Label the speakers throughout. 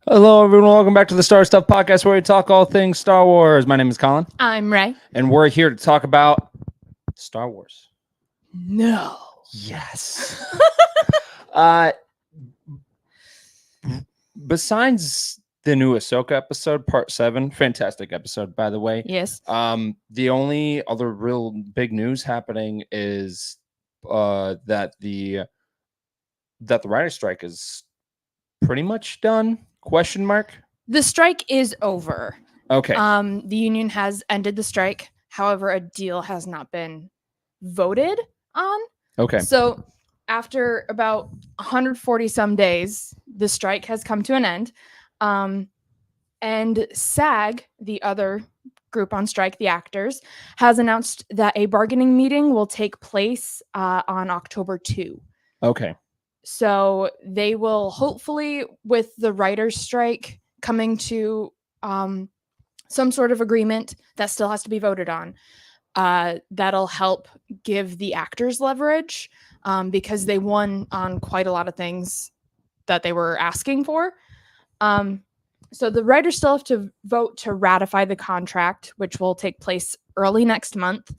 Speaker 1: Hello, everyone. Welcome back to the Star Stuff Podcast, where we talk all things Star Wars. My name is Colin,
Speaker 2: I'm Ray.
Speaker 1: and we're here to talk about Star Wars.
Speaker 2: No.
Speaker 1: Yes. uh, besides the new Ahsoka episode, Part 7, fantastic episode, by the way.
Speaker 2: Yes.
Speaker 1: The only other real big news happening is that the writer's strike is pretty much done. Question mark.
Speaker 2: The strike is over.
Speaker 1: Okay.
Speaker 2: The union has ended the strike. However, a deal has not been voted on.
Speaker 1: Okay.
Speaker 2: So after about 140 some days, the strike has come to an end. And SAG, the other group on strike, the actors, has announced that a bargaining meeting will take place on October 2.
Speaker 1: Okay.
Speaker 2: So they will hopefully, with the writer's strike, coming to some sort of agreement that still has to be voted on. That'll help give the actors leverage because they won on quite a lot of things that they were asking for. So the writers still have to vote to ratify the contract, which will take place early next month.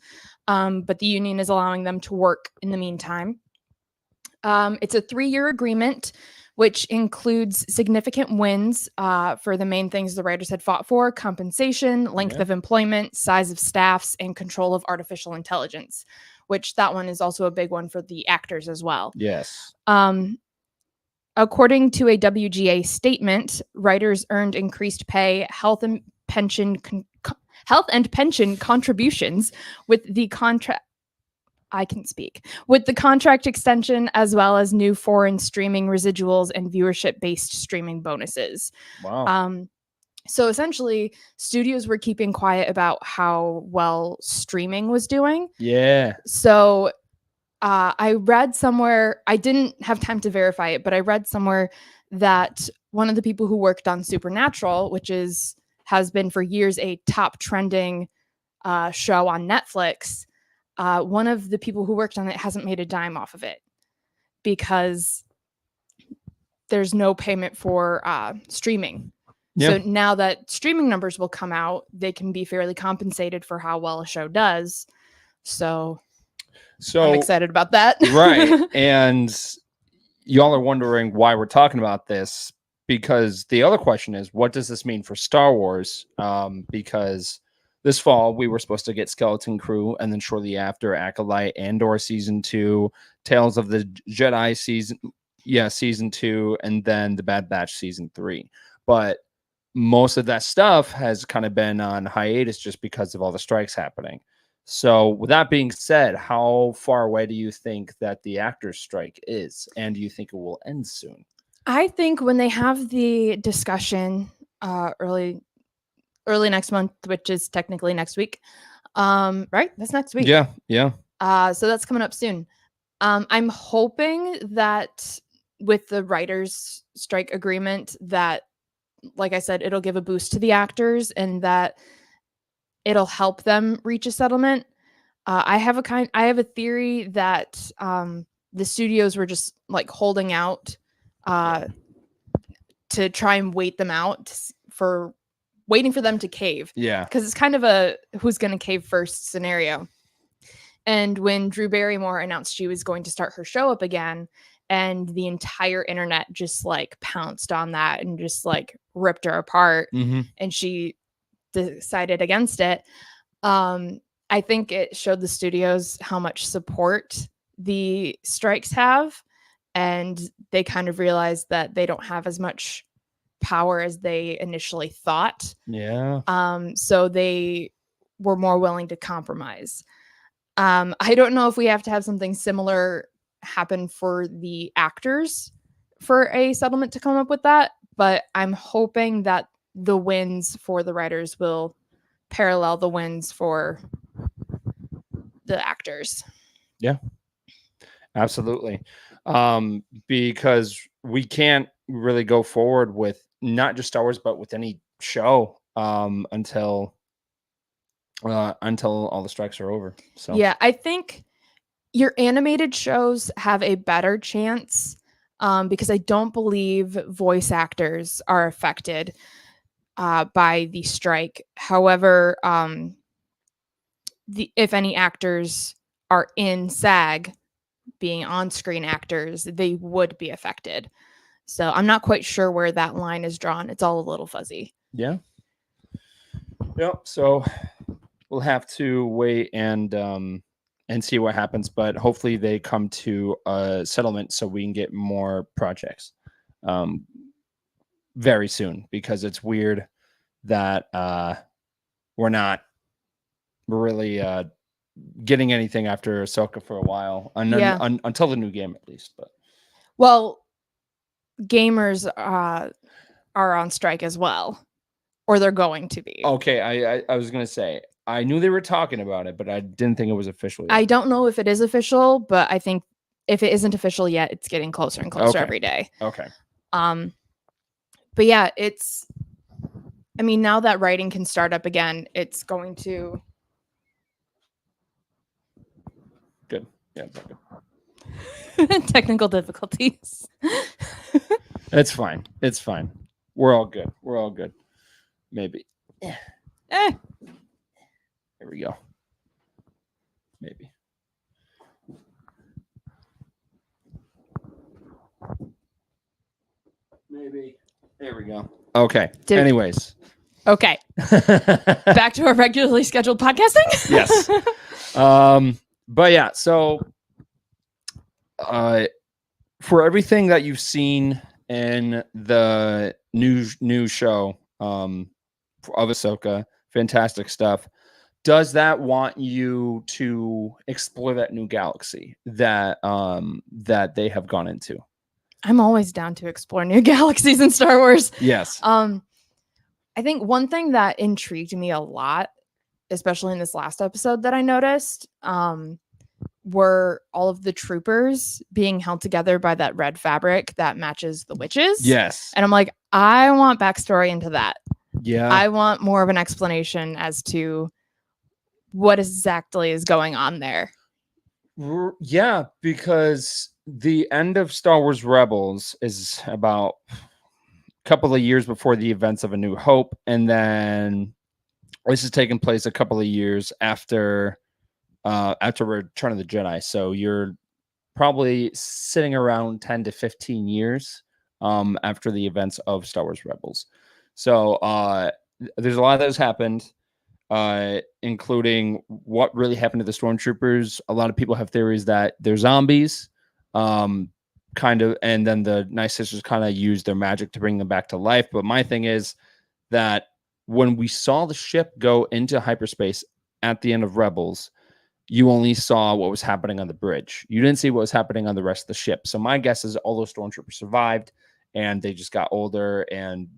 Speaker 2: But the union is allowing them to work in the meantime. It's a 3-year agreement, which includes significant wins for the main things the writers had fought for: compensation, length of employment, size of staffs, and control of artificial intelligence, which that one is also a big one for the actors as well.
Speaker 1: Yes.
Speaker 2: According to a WGA statement, writers earned increased pay, health and pension contributions with the contract. I can speak. With the contract extension, as well as new foreign streaming residuals and viewership-based streaming bonuses.
Speaker 1: Wow.
Speaker 2: So essentially, studios were keeping quiet about how well streaming was doing.
Speaker 1: Yeah.
Speaker 2: So I read somewhere, I didn't have time to verify it, but I read somewhere that one of the people who worked on Supernatural, which has been for years a top trending show on Netflix, one of the people who worked on it hasn't made a dime off of it because there's no payment for streaming.
Speaker 1: Yeah.
Speaker 2: So now that streaming numbers will come out, they can be fairly compensated for how well a show does. So I'm excited about that.
Speaker 1: Right. And y'all are wondering why we're talking about this, because the other question is, what does this mean for Star Wars? Because this fall we were supposed to get Skeleton Crew, and then shortly after Acolyte, Andor season 2, Tales of the Jedi season 2, and then the Bad Batch season 3. But most of that stuff has kind of been on hiatus just because of all the strikes happening. So with that being said, how far away do you think that the actors strike is? And do you think it will end soon?
Speaker 2: I think when they have the discussion early next month, which is technically next week. Right? That's next week.
Speaker 1: Yeah.
Speaker 2: So that's coming up soon. I'm hoping that with the writers' strike agreement that, like I said, it'll give a boost to the actors and that it'll help them reach a settlement. I have a theory that the studios were just like holding out to try and wait them out for waiting for them to cave.
Speaker 1: Yeah.
Speaker 2: Because it's kind of a who's going to cave first scenario. And when Drew Barrymore announced she was going to start her show up again, and the entire internet just like pounced on that and just like ripped her apart, and she decided against it. I think it showed the studios how much support the strikes have, and they kind of realized that they don't have as much power as they initially thought.
Speaker 1: Yeah.
Speaker 2: So they were more willing to compromise. I don't know if we have to have something similar happen for the actors for a settlement to come up with that, but I'm hoping that the wins for the writers will parallel the wins for the actors.
Speaker 1: Yeah, absolutely. Because we can't really go forward with not just Star Wars, but with any show until all the strikes are over. So
Speaker 2: yeah, I think your animated shows have a better chance because I don't believe voice actors are affected by the strike. However, if any actors are in SAG, being on-screen actors, they would be affected. So I'm not quite sure where that line is drawn. It's all a little fuzzy.
Speaker 1: Yeah. Yep. So we'll have to wait and see what happens, but hopefully they come to a settlement so we can get more projects very soon, because it's weird that we're not really getting anything after Ahsoka for a while, until the new game at least. But
Speaker 2: well, gamers are on strike as well, or they're going to be.
Speaker 1: Okay, I was gonna say I knew they were talking about it, but I didn't think it was official yet.
Speaker 2: I don't know if it is official, but I think if it isn't official yet, it's getting closer and closer every day.
Speaker 1: Okay.
Speaker 2: But yeah, I mean, now that writing can start up again, it's going to.
Speaker 1: Good. Yeah. Good.
Speaker 2: Technical difficulties.
Speaker 1: It's fine. It's fine. We're all good. We're all good. Maybe. Here we go. Maybe. There we go. Okay. Anyways.
Speaker 2: Okay. Back to our regularly scheduled podcasting.
Speaker 1: Yes. But yeah, so for everything that you've seen in the new show of Ahsoka, fantastic stuff. Does that want you to explore that new galaxy that that they have gone into?
Speaker 2: I'm always down to explore new galaxies in Star Wars.
Speaker 1: Yes.
Speaker 2: I think one thing that intrigued me a lot, especially in this last episode that I noticed, were all of the troopers being held together by that red fabric that matches the witches.
Speaker 1: Yes.
Speaker 2: And I'm like, I want backstory into that.
Speaker 1: Yeah.
Speaker 2: I want more of an explanation as to what exactly is going on there.
Speaker 1: Yeah, because the end of Star Wars Rebels is about a couple of years before the events of A New Hope, and then this is taking place a couple of years after Return of the Jedi. So you're probably sitting around 10 to 15 years after the events of Star Wars Rebels. So there's a lot that has happened, including what really happened to the stormtroopers. A lot of people have theories that they're zombies, kind of, and then the Night Sisters kind of used their magic to bring them back to life. But my thing is that when we saw the ship go into hyperspace at the end of Rebels, you only saw what was happening on the bridge. You didn't see what was happening on the rest of the ship. So my guess is all those stormtroopers survived, and they just got older, and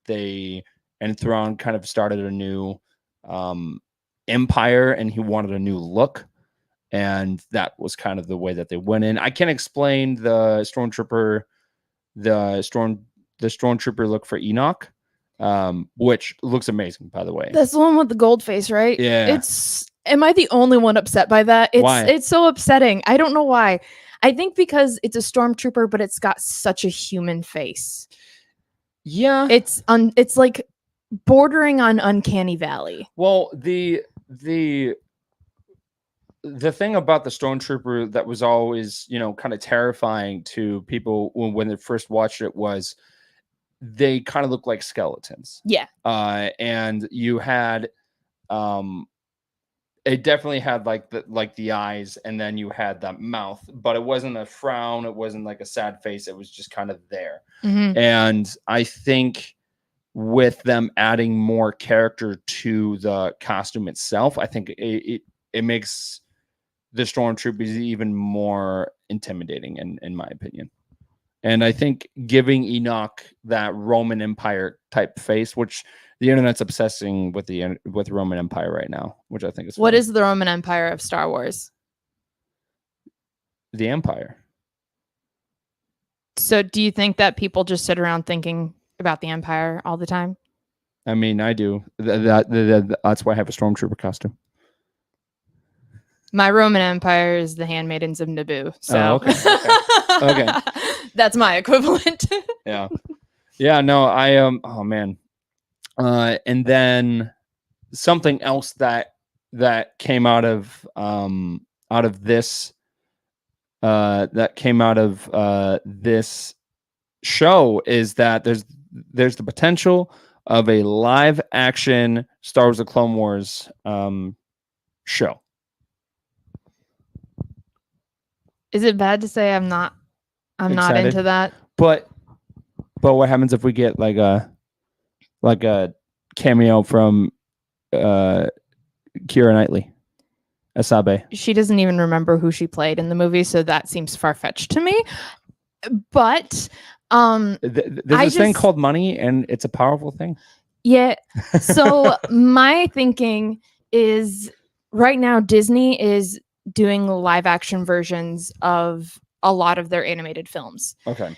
Speaker 1: Thrawn kind of started a new empire, and he wanted a new look, and that was kind of the way that they went in. I can't explain the stormtrooper look for Enoch, which looks amazing, by the way.
Speaker 2: That's the one with the gold face, right?
Speaker 1: Yeah.
Speaker 2: Am I the only one upset by that?
Speaker 1: Why?
Speaker 2: It's so upsetting. I don't know why. I think because it's a stormtrooper, but it's got such a human face.
Speaker 1: Yeah.
Speaker 2: It's like bordering on Uncanny Valley.
Speaker 1: Well, the thing about the stormtrooper that was always, kind of terrifying to people when they first watched it was they kind of look like skeletons.
Speaker 2: Yeah.
Speaker 1: And you had it definitely had like the eyes, and then you had that mouth, but it wasn't a frown, it wasn't like a sad face, it was just kind of there.
Speaker 2: Mm-hmm.
Speaker 1: And I think with them adding more character to the costume itself, I think it makes the stormtroopers even more intimidating, in my opinion. And I think giving Enoch that Roman Empire type face, which the internet's obsessing with with Roman Empire right now, which I think is
Speaker 2: What
Speaker 1: funny.
Speaker 2: is the Roman Empire of Star Wars?
Speaker 1: The Empire.
Speaker 2: So do you think that people just sit around thinking about the Empire all the time?
Speaker 1: I mean, I do. That's why I have a stormtrooper costume.
Speaker 2: My Roman Empire is the Handmaidens of Naboo. So
Speaker 1: okay.
Speaker 2: That's my equivalent.
Speaker 1: Yeah. Yeah, no, oh man. And then something else that came out of this this show is that there's the potential of a live action Star Wars: The Clone Wars show.
Speaker 2: Is it bad to say I'm not
Speaker 1: Excited?
Speaker 2: into that?
Speaker 1: But what happens if we get like a cameo from Keira Knightley, Asabe?
Speaker 2: She doesn't even remember who she played in the movie, so that seems far-fetched to me. But
Speaker 1: there's this thing called money, and it's a powerful thing.
Speaker 2: Yeah. So my thinking is right now Disney is doing live action versions of a lot of their animated films.
Speaker 1: Okay.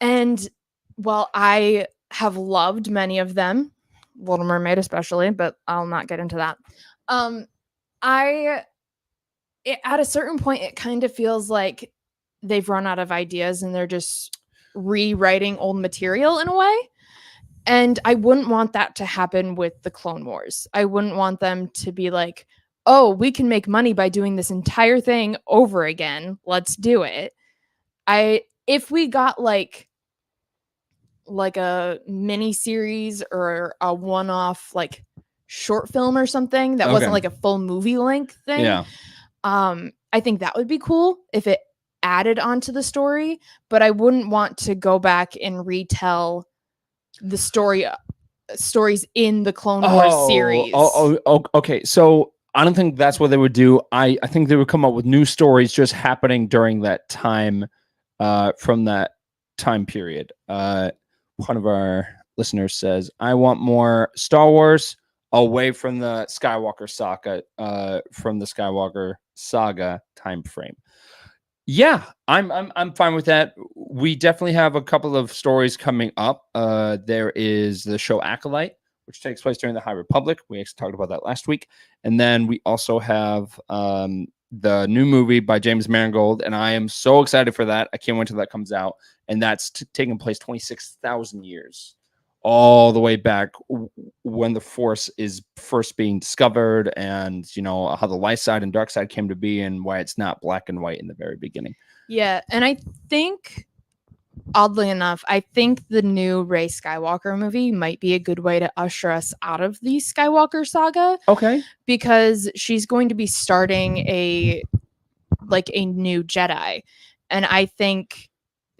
Speaker 2: And while I have loved many of them, Little Mermaid especially, but I'll not get into that. At a certain point, it kind of feels like they've run out of ideas and they're just rewriting old material in a way. And I wouldn't want that to happen with the Clone Wars. I wouldn't want them to be like, oh, we can make money by doing this entire thing over again. Let's do it. If we got like a mini series or a one-off like short film or something that wasn't like a full movie length thing.
Speaker 1: Yeah.
Speaker 2: I think that would be cool if it added onto the story, but I wouldn't want to go back and retell the stories in the Clone Wars series.
Speaker 1: Okay. So I don't think that's what they would do. I think they would come up with new stories just happening during that time, from that time period. One of our listeners says, I want more Star Wars away from the Skywalker saga time frame. Yeah, I'm fine with that. We definitely have a couple of stories coming up. There is the show Acolyte, which takes place during the High Republic. We actually talked about that last week. And then we also have the new movie by James Mangold, and I am so excited for that. I can't wait till that comes out. And that's taking place 26,000 years, all the way back when the Force is first being discovered, and how the light side and dark side came to be, and why it's not black and white in the very beginning.
Speaker 2: Yeah, and I think, oddly enough, I think the new Rey Skywalker movie might be a good way to usher us out of the Skywalker saga.
Speaker 1: Okay.
Speaker 2: Because she's going to be starting a new Jedi, and I think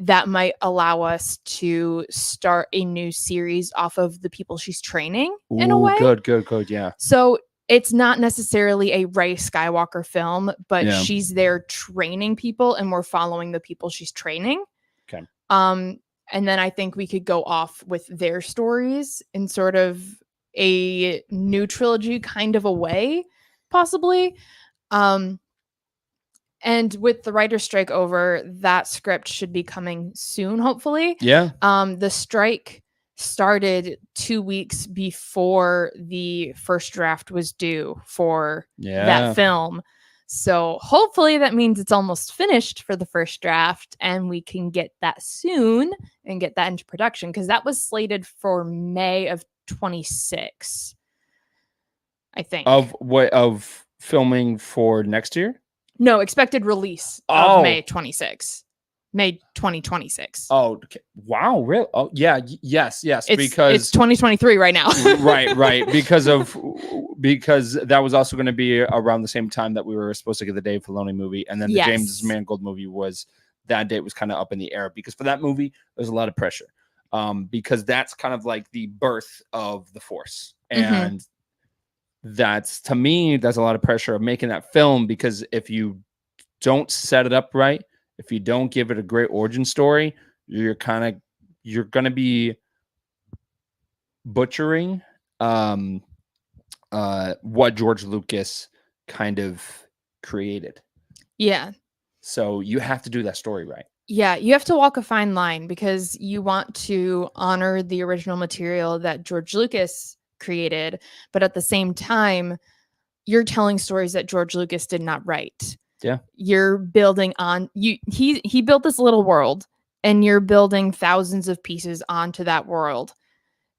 Speaker 2: that might allow us to start a new series off of the people she's training in a way.
Speaker 1: Good. Yeah.
Speaker 2: So it's not necessarily a Rey Skywalker film, but she's there training people and we're following the people she's training.
Speaker 1: Okay.
Speaker 2: And then I think we could go off with their stories in sort of a new trilogy kind of a way, possibly. And with the writer's strike over, that script should be coming soon, hopefully.
Speaker 1: Yeah.
Speaker 2: The strike started 2 weeks before the first draft was due for that film. So hopefully that means it's almost finished for the first draft and we can get that soon and get that into production, because that was slated for May of 26, I think.
Speaker 1: Of filming for next year?
Speaker 2: No, expected release of May 2026.
Speaker 1: Oh, okay. Wow, really? Oh, yeah, yes,
Speaker 2: because it's 2023 right now.
Speaker 1: right, because that was also going to be around the same time that we were supposed to get the Dave Filoni movie, and then the James Mangold movie that date was kind of up in the air, because for that movie there's a lot of pressure, because that's kind of like the birth of the Force, and that's, to me, that's a lot of pressure of making that film, because if you don't set it up right, if you don't give it a great origin story, you're going to be butchering what George Lucas kind of created. Yeah. So you have to do that story right.
Speaker 2: Yeah, you have to walk a fine line, because you want to honor the original material that George Lucas created, but at the same time, you're telling stories that George Lucas did not write.
Speaker 1: Yeah.
Speaker 2: You're building on he built this little world, and you're building thousands of pieces onto that world,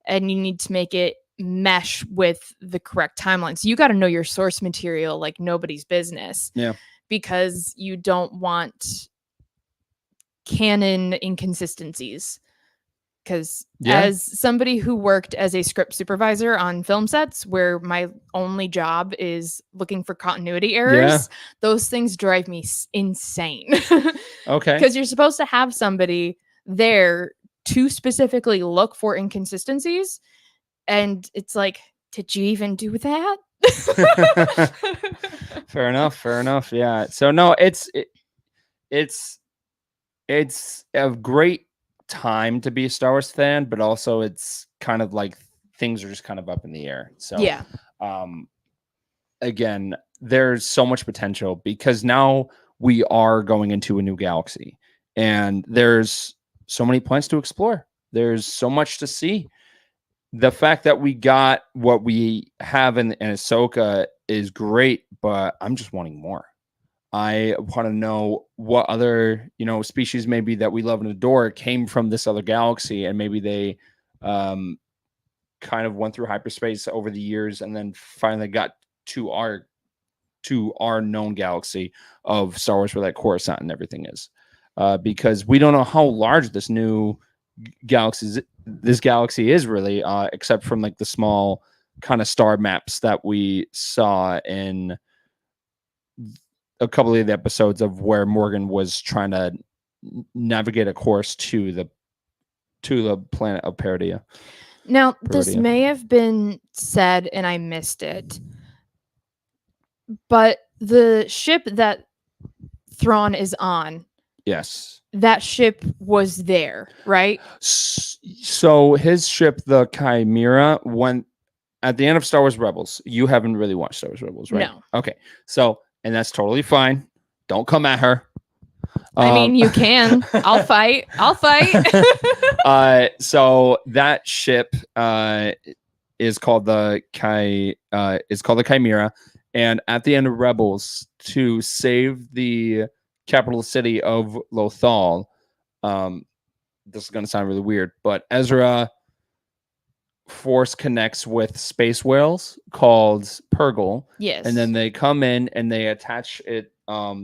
Speaker 2: and you need to make it mesh with the correct timeline. So you got to know your source material like nobody's business.
Speaker 1: Yeah.
Speaker 2: Because you don't want canon inconsistencies. Because as somebody who worked as a script supervisor on film sets where my only job is looking for continuity errors, those things drive me insane.
Speaker 1: Okay.
Speaker 2: Because you're supposed to have somebody there to specifically look for inconsistencies. And it's like, did you even do that?
Speaker 1: Fair enough. Yeah. So no, it's a great time to be a Star Wars fan, but also it's kind of like things are just kind of up in the air. So
Speaker 2: yeah.
Speaker 1: Again, there's so much potential because now we are going into a new galaxy and there's so many planets to explore. There's so much to see. The fact that we got what we have in Ahsoka is great, but I'm just wanting more. I want to know what other, species maybe that we love and adore came from this other galaxy, and maybe they kind of went through hyperspace over the years, and then finally got to our known galaxy of Star Wars, where that Coruscant and everything is, because we don't know how large this galaxy is really, except from like the small kind of star maps that we saw in a couple of the episodes of where Morgan was trying to navigate a course to the planet of Peridea.
Speaker 2: Now, this may have been said and I missed it, but the ship that Thrawn is on,
Speaker 1: yes,
Speaker 2: that ship was there, right?
Speaker 1: So his ship, the Chimera, went at the end of Star Wars Rebels. You haven't really watched Star Wars Rebels, right?
Speaker 2: No.
Speaker 1: Okay. So, and that's totally fine. Don't come at her.
Speaker 2: I mean, you can. I'll fight.
Speaker 1: So that ship is called the Chimera, and at the end of Rebels, to save the capital city of Lothal, this is going to sound really weird, but Ezra force connects with space whales called Purgle.
Speaker 2: Yes.
Speaker 1: And then they come in and they attach it.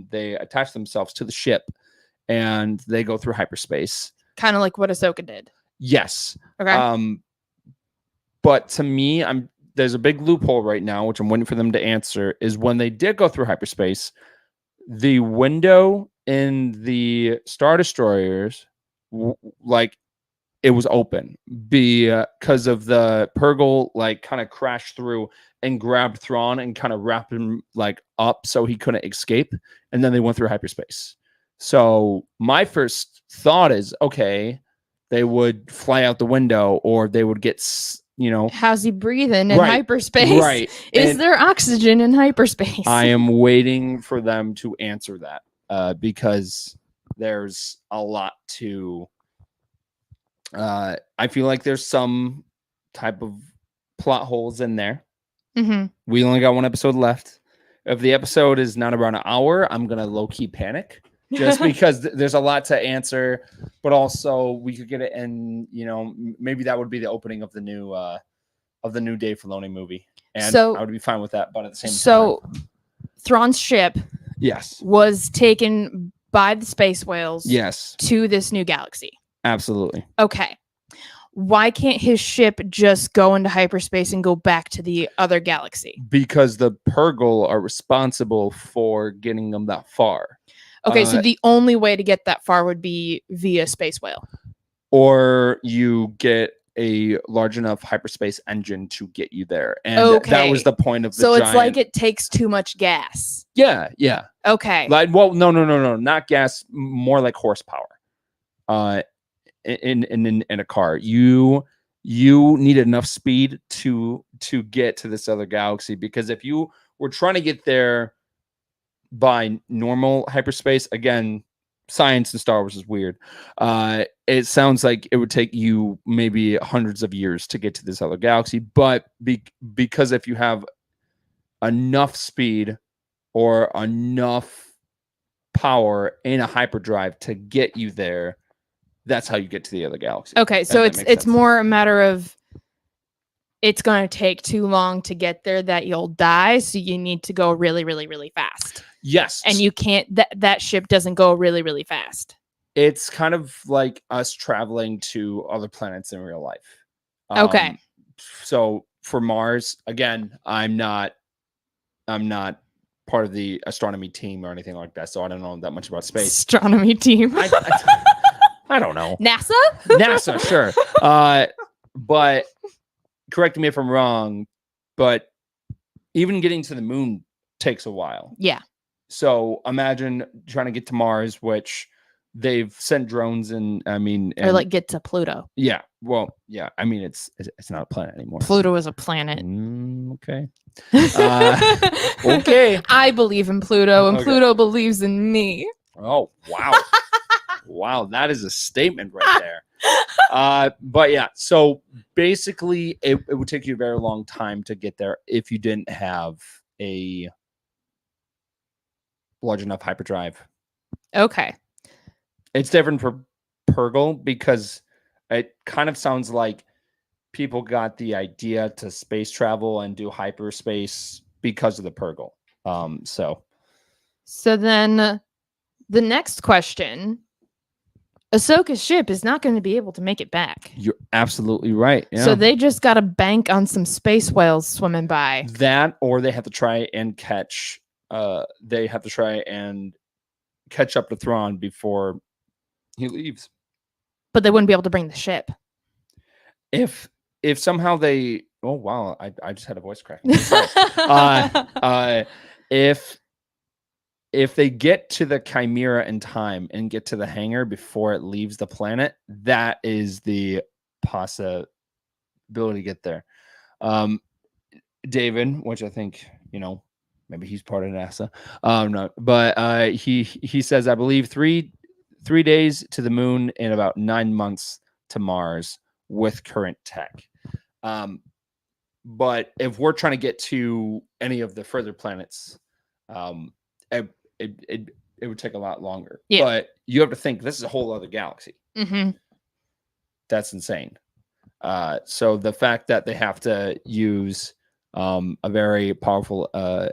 Speaker 1: They attach themselves to the ship, and they go through hyperspace.
Speaker 2: Kind of like what Ahsoka did.
Speaker 1: Yes.
Speaker 2: Okay.
Speaker 1: But to me, there's a big loophole right now, which I'm waiting for them to answer, is when they did go through hyperspace, the window in the Star Destroyers, like, it was open because of the Purgle, like, kind of crashed through and grabbed Thrawn and kind of wrapped him like up so he couldn't escape. And then they went through hyperspace. So my first thought is, okay, they would fly out the window, or they would get,
Speaker 2: how's he breathing in hyperspace?
Speaker 1: Right.
Speaker 2: Is there oxygen in hyperspace?
Speaker 1: I am waiting for them to answer that because there's a lot to. I feel like there's some type of plot holes in there.
Speaker 2: Mm-hmm.
Speaker 1: We only got one episode left. If the episode is not around an hour, I'm gonna low-key panic just because there's a lot to answer. But also, we could get it in. Maybe that would be the opening of the new Dave Filoni movie, and I would be fine with that. But at the same time,
Speaker 2: so Thrawn's ship,
Speaker 1: yes,
Speaker 2: was taken by the space whales,
Speaker 1: yes,
Speaker 2: to this new galaxy.
Speaker 1: Absolutely.
Speaker 2: Okay. Why can't his ship just go into hyperspace and go back to the other galaxy?
Speaker 1: Because the Purgle are responsible for getting them that far.
Speaker 2: Okay, so the only way to get that far would be via space whale.
Speaker 1: Or you get a large enough hyperspace engine to get you there. And that was the point of the
Speaker 2: giant... it's like it takes too much gas.
Speaker 1: Yeah.
Speaker 2: Okay.
Speaker 1: Like, well, no, not gas, more like horsepower. In a car, you need enough speed to get to this other galaxy, because if you were trying to get there by normal hyperspace, again, science in Star Wars is weird. It sounds like it would take you maybe hundreds of years to get to this other galaxy, but because if you have enough speed or enough power in a hyperdrive to get you there, that's how you get to the other galaxy.
Speaker 2: Okay,
Speaker 1: if
Speaker 2: so
Speaker 1: that
Speaker 2: it's
Speaker 1: makes sense.
Speaker 2: more a matter of it's going to take too long to get there that you'll die, so you need to go really, really, really fast.
Speaker 1: Yes.
Speaker 2: And you can't that ship doesn't go really, really fast.
Speaker 1: It's kind of like us traveling to other planets in real life.
Speaker 2: Okay.
Speaker 1: So for Mars, again, I'm not part of the astronomy team or anything like that, so I don't know that much about space.
Speaker 2: Astronomy team.
Speaker 1: I don't know.
Speaker 2: NASA?
Speaker 1: NASA, sure. But correct me if I'm wrong, but even getting to the moon takes a while.
Speaker 2: Yeah.
Speaker 1: So imagine trying to get to Mars, which they've sent drones and
Speaker 2: Or like get to Pluto.
Speaker 1: Yeah. Well, yeah. I mean, it's not a planet anymore.
Speaker 2: Pluto is a planet.
Speaker 1: Okay. Okay.
Speaker 2: I believe in Pluto, and
Speaker 1: Okay.
Speaker 2: Pluto believes in me.
Speaker 1: Oh, wow. Wow, that is a statement right there. But yeah, so basically it would take you a very long time to get there if you didn't have a large enough hyperdrive.
Speaker 2: Okay.
Speaker 1: It's different for Purgle because it kind of sounds like people got the idea to space travel and do hyperspace because of the Purgle.
Speaker 2: So then the next question, Ahsoka's ship is not going to be able to make it back.
Speaker 1: You're absolutely right. Yeah.
Speaker 2: So they just got to bank on some space whales swimming by.
Speaker 1: That, or they have to try and catch up to Thrawn before he leaves.
Speaker 2: But they wouldn't be able to bring the ship.
Speaker 1: If somehow they, oh wow, I just had a voice crack. If they get to the Chimera in time and get to the hangar before it leaves the planet, that is the possibility to get there. David, which I think, maybe he's part of NASA. No, but he says, I believe three days to the moon and about 9 months to Mars with current tech. But if we're trying to get to any of the further planets, it would take a lot longer.
Speaker 2: Yeah.
Speaker 1: But you have to think this is a whole other galaxy.
Speaker 2: Mm-hmm.
Speaker 1: That's insane. So the fact that they have to use a very powerful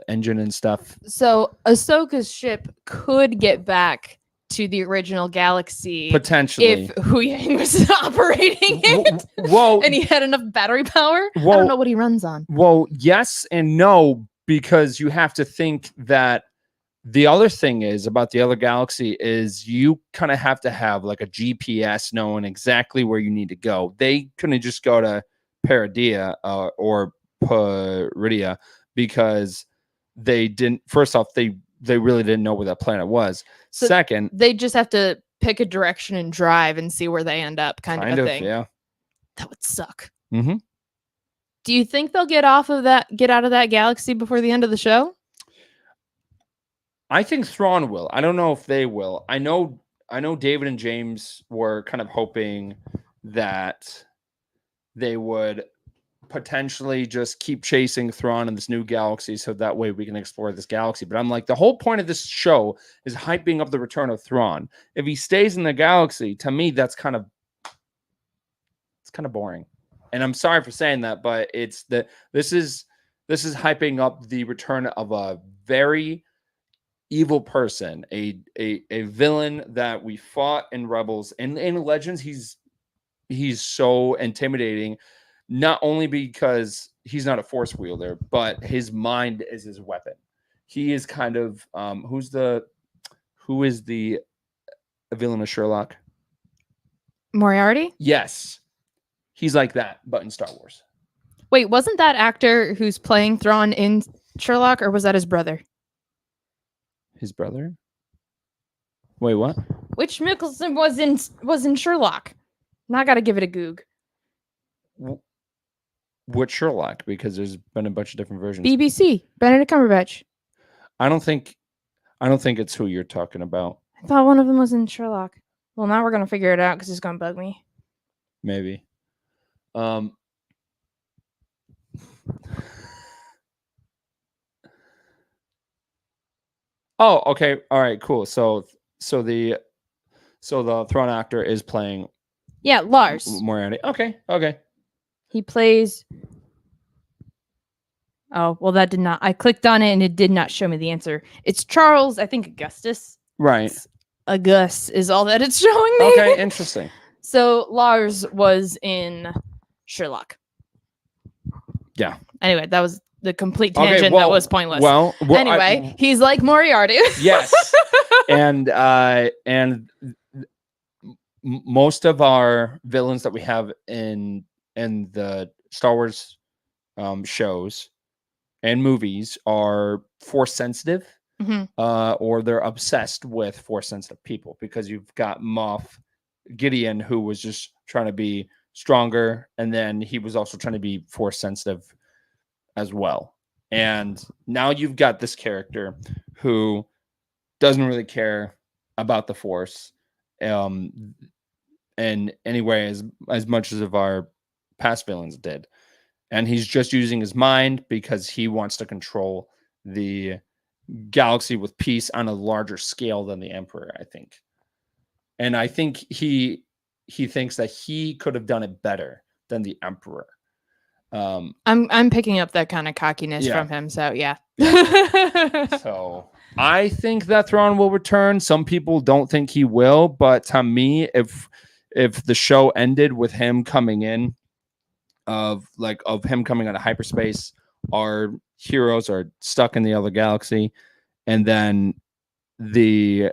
Speaker 1: engine and stuff.
Speaker 2: So Ahsoka's ship could get back to the original galaxy
Speaker 1: Potentially.
Speaker 2: if Huyang was operating it.
Speaker 1: Well,
Speaker 2: and he had enough battery power. I
Speaker 1: Well-
Speaker 2: don't know what he runs on.
Speaker 1: Well, yes and no, because you have to think that the other thing is about the other galaxy is you kind of have to have like a GPS knowing exactly where you need to go. They couldn't just go to Paradia or Peridia because they didn't. First off, they really didn't know where that planet was.
Speaker 2: So
Speaker 1: Second,
Speaker 2: they just have to pick a direction and drive and see where they end up, kind of a thing.
Speaker 1: Yeah.
Speaker 2: That would suck.
Speaker 1: Mm-hmm.
Speaker 2: Do you think they'll get out of that galaxy before the end of the show?
Speaker 1: I think Thrawn will. I don't know if they will. I know David and James were kind of hoping that they would potentially just keep chasing Thrawn in this new galaxy so that way we can explore this galaxy. But I'm like, the whole point of this show is hyping up the return of Thrawn. If he stays in the galaxy, to me, it's kind of boring. And I'm sorry for saying that, but this is hyping up the return of a very evil person, a villain that we fought in Rebels and in Legends. He's so intimidating, not only because he's not a force wielder, but his mind is his weapon. He is kind of who is the villain of Sherlock?
Speaker 2: Moriarty?
Speaker 1: Yes. He's like that, but in Star Wars.
Speaker 2: Wait, wasn't that actor who's playing Thrawn in Sherlock, or was that his brother?
Speaker 1: His brother? Wait, what?
Speaker 2: Which Mickelson was in Sherlock? Now I gotta give it a goog.
Speaker 1: What Sherlock? Because there's been a bunch of different versions.
Speaker 2: BBC, Benedict Cumberbatch.
Speaker 1: I don't think it's who you're talking about.
Speaker 2: I thought one of them was in Sherlock. Well, now we're gonna figure it out because it's gonna bug me.
Speaker 1: Maybe. Oh, okay. All right, cool. So So the Thrawn actor is playing
Speaker 2: Yeah, Lars.
Speaker 1: Moriarty. Okay.
Speaker 2: He plays. Oh, well, that did not. I clicked on it and it did not show me the answer. It's Charles, I think Augustus.
Speaker 1: Right.
Speaker 2: It's August is all that it's showing me.
Speaker 1: Okay, interesting.
Speaker 2: So Lars was in Sherlock.
Speaker 1: Yeah.
Speaker 2: Anyway, that was the complete tangent that was pointless.
Speaker 1: Well,
Speaker 2: anyway, he's like Moriarty.
Speaker 1: Yes. and most of our villains that we have in the Star Wars shows and movies are force sensitive, or they're obsessed with force sensitive people, because you've got Moff Gideon, who was just trying to be stronger, and then he was also trying to be force sensitive as well. And now you've got this character who doesn't really care about the force in any way as much as of our past villains did. And he's just using his mind because he wants to control the galaxy with peace on a larger scale than the Emperor, I think. And I think he thinks that he could have done it better than the Emperor.
Speaker 2: I'm picking up that kind of cockiness from him. So yeah.
Speaker 1: So I think that Thrawn will return. Some people don't think he will, but to me, if the show ended with him coming in, of him coming out of hyperspace, our heroes are stuck in the other galaxy, and then the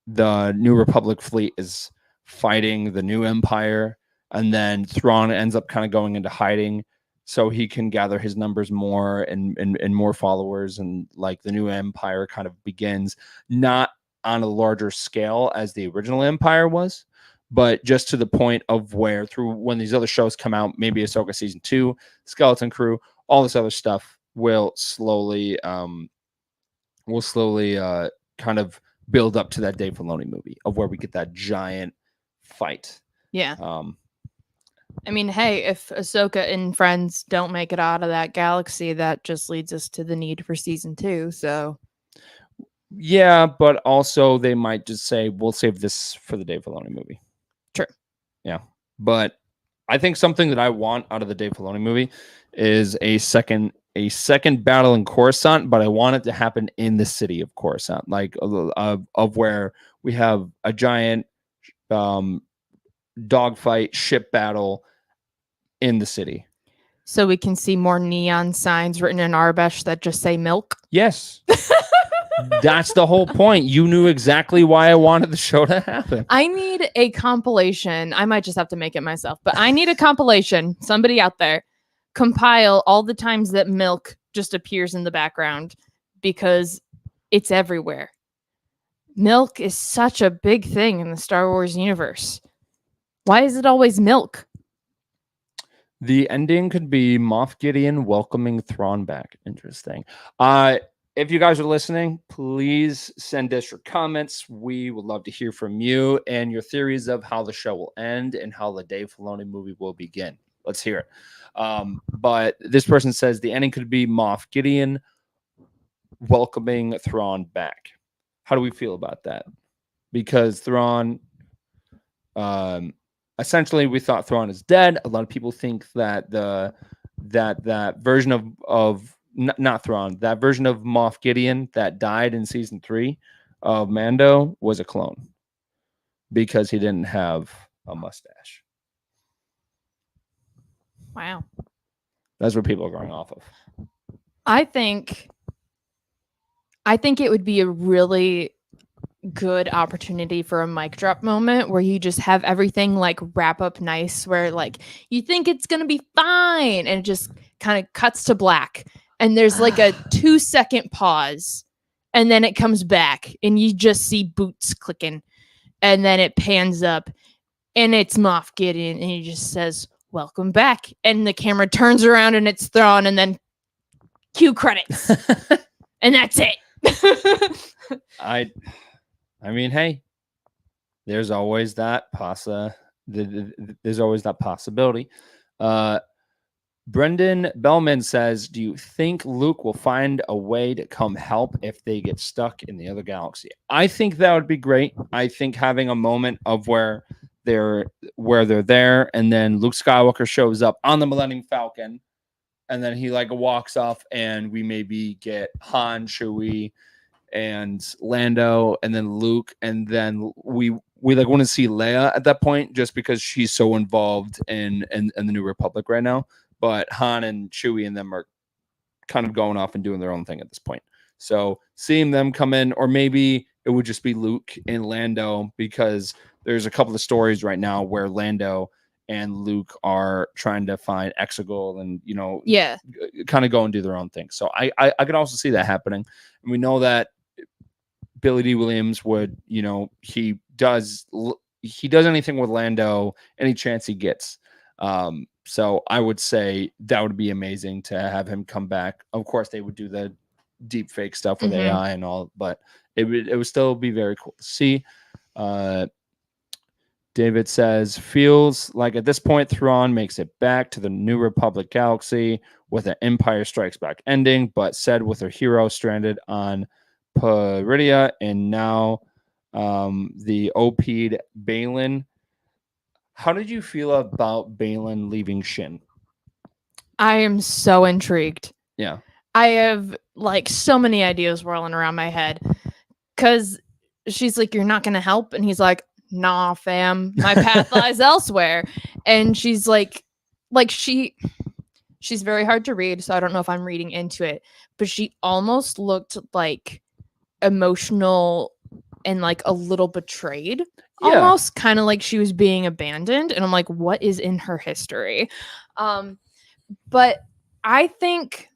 Speaker 1: New Republic fleet is fighting the new Empire, and then Thrawn ends up kind of going into hiding so he can gather his numbers more and more followers, and like the new Empire kind of begins, not on a larger scale as the original Empire was, but just to the point of where, through when these other shows come out, maybe Ahsoka season 2, Skeleton Crew, all this other stuff will slowly kind of build up to that Dave Filoni movie of where we get that giant fight.
Speaker 2: Yeah. I mean, hey, if Ahsoka and friends don't make it out of that galaxy, that just leads us to the need for season 2. So
Speaker 1: yeah, but also they might just say, we'll save this for the Dave Filoni movie.
Speaker 2: True.
Speaker 1: Yeah. But I think something that I want out of the Dave Filoni movie is a second battle in Coruscant, but I want it to happen in the city of Coruscant, like of where we have a giant dogfight ship battle in the city.
Speaker 2: So we can see more neon signs written in Arbesh that just say milk?
Speaker 1: Yes. That's the whole point. You knew exactly why I wanted the show to happen.
Speaker 2: I need a compilation. I might just have to make it myself, but I need a compilation. Somebody out there compile all the times that milk just appears in the background, because it's everywhere. Milk is such a big thing in the Star Wars universe. Why is it always milk?
Speaker 1: The ending could be Moff Gideon welcoming Thrawn back. Interesting. If you guys are listening, please send us your comments. We would love to hear from you and your theories of how the show will end and how the Dave Filoni movie will begin. Let's hear it. But this person says the ending could be Moff Gideon welcoming Thrawn back. How do we feel about that? Because Thrawn, essentially, we thought Thrawn is dead. A lot of people think that that version of not Thrawn, that version of Moff Gideon that died in season 3 of Mando was a clone because he didn't have a mustache.
Speaker 2: Wow.
Speaker 1: That's what people are going off of.
Speaker 2: I think it would be a really good opportunity for a mic drop moment where you just have everything like wrap up nice, where like you think it's gonna be fine and it just kind of cuts to black and there's like a 2-second pause and then it comes back and you just see boots clicking and then it pans up and it's Moff Gideon and he just says welcome back and the camera turns around and it's Thrawn and then cue credits and that's it.
Speaker 1: I mean, hey, there's always that there's always that possibility. Brendan Bellman says, do you think Luke will find a way to come help if they get stuck in the other galaxy? I think that would be great. I think having a moment of where they're there, and then Luke Skywalker shows up on the Millennium Falcon, and then he like walks off, and we maybe get Han, Chewie, and Lando, and then Luke, and then we like want to see Leia at that point, just because she's so involved in the New Republic right now. But Han and Chewie and them are kind of going off and doing their own thing at this point. So seeing them come in, or maybe it would just be Luke and Lando, because there's a couple of stories right now where Lando and Luke are trying to find Exegol and,
Speaker 2: Yeah.
Speaker 1: kind of go and do their own thing. So I could also see that happening. And we know that Billy D. Williams would, he does anything with Lando any chance he gets. So I would say that would be amazing to have him come back. Of course, they would do the deep fake stuff with AI and all, but it would still be very cool to see. David says, feels like at this point, Thrawn makes it back to the New Republic galaxy with an Empire Strikes Back ending, but said with her hero stranded on Peridia, and now the OP'd Balin. How did you feel about Balin leaving Shin?
Speaker 2: I am so intrigued.
Speaker 1: Yeah.
Speaker 2: I have like so many ideas whirling around my head, because she's like, you're not going to help. And he's like, nah, fam, my path lies elsewhere. And she's like she's very hard to read, so I don't know if I'm reading into it, but she almost looked like emotional and like a little betrayed. Yeah. Almost kind of like she was being abandoned. And I'm like, what is in her history? But I think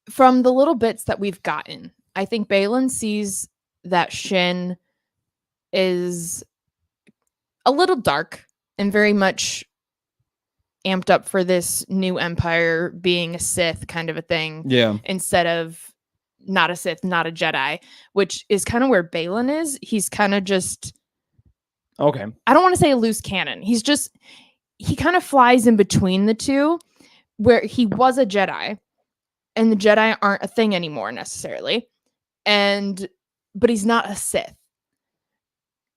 Speaker 2: from the little bits that we've gotten, I think Balin sees that Shin is a little dark and very much amped up for this new empire being a Sith kind of a thing.
Speaker 1: Yeah.
Speaker 2: Instead of not a Sith, not a Jedi, which is kind of where Balin is. He's kind of just,
Speaker 1: okay,
Speaker 2: I don't want to say a loose cannon. He kind of flies in between the two, where he was a Jedi and the Jedi aren't a thing anymore necessarily. But he's not a Sith.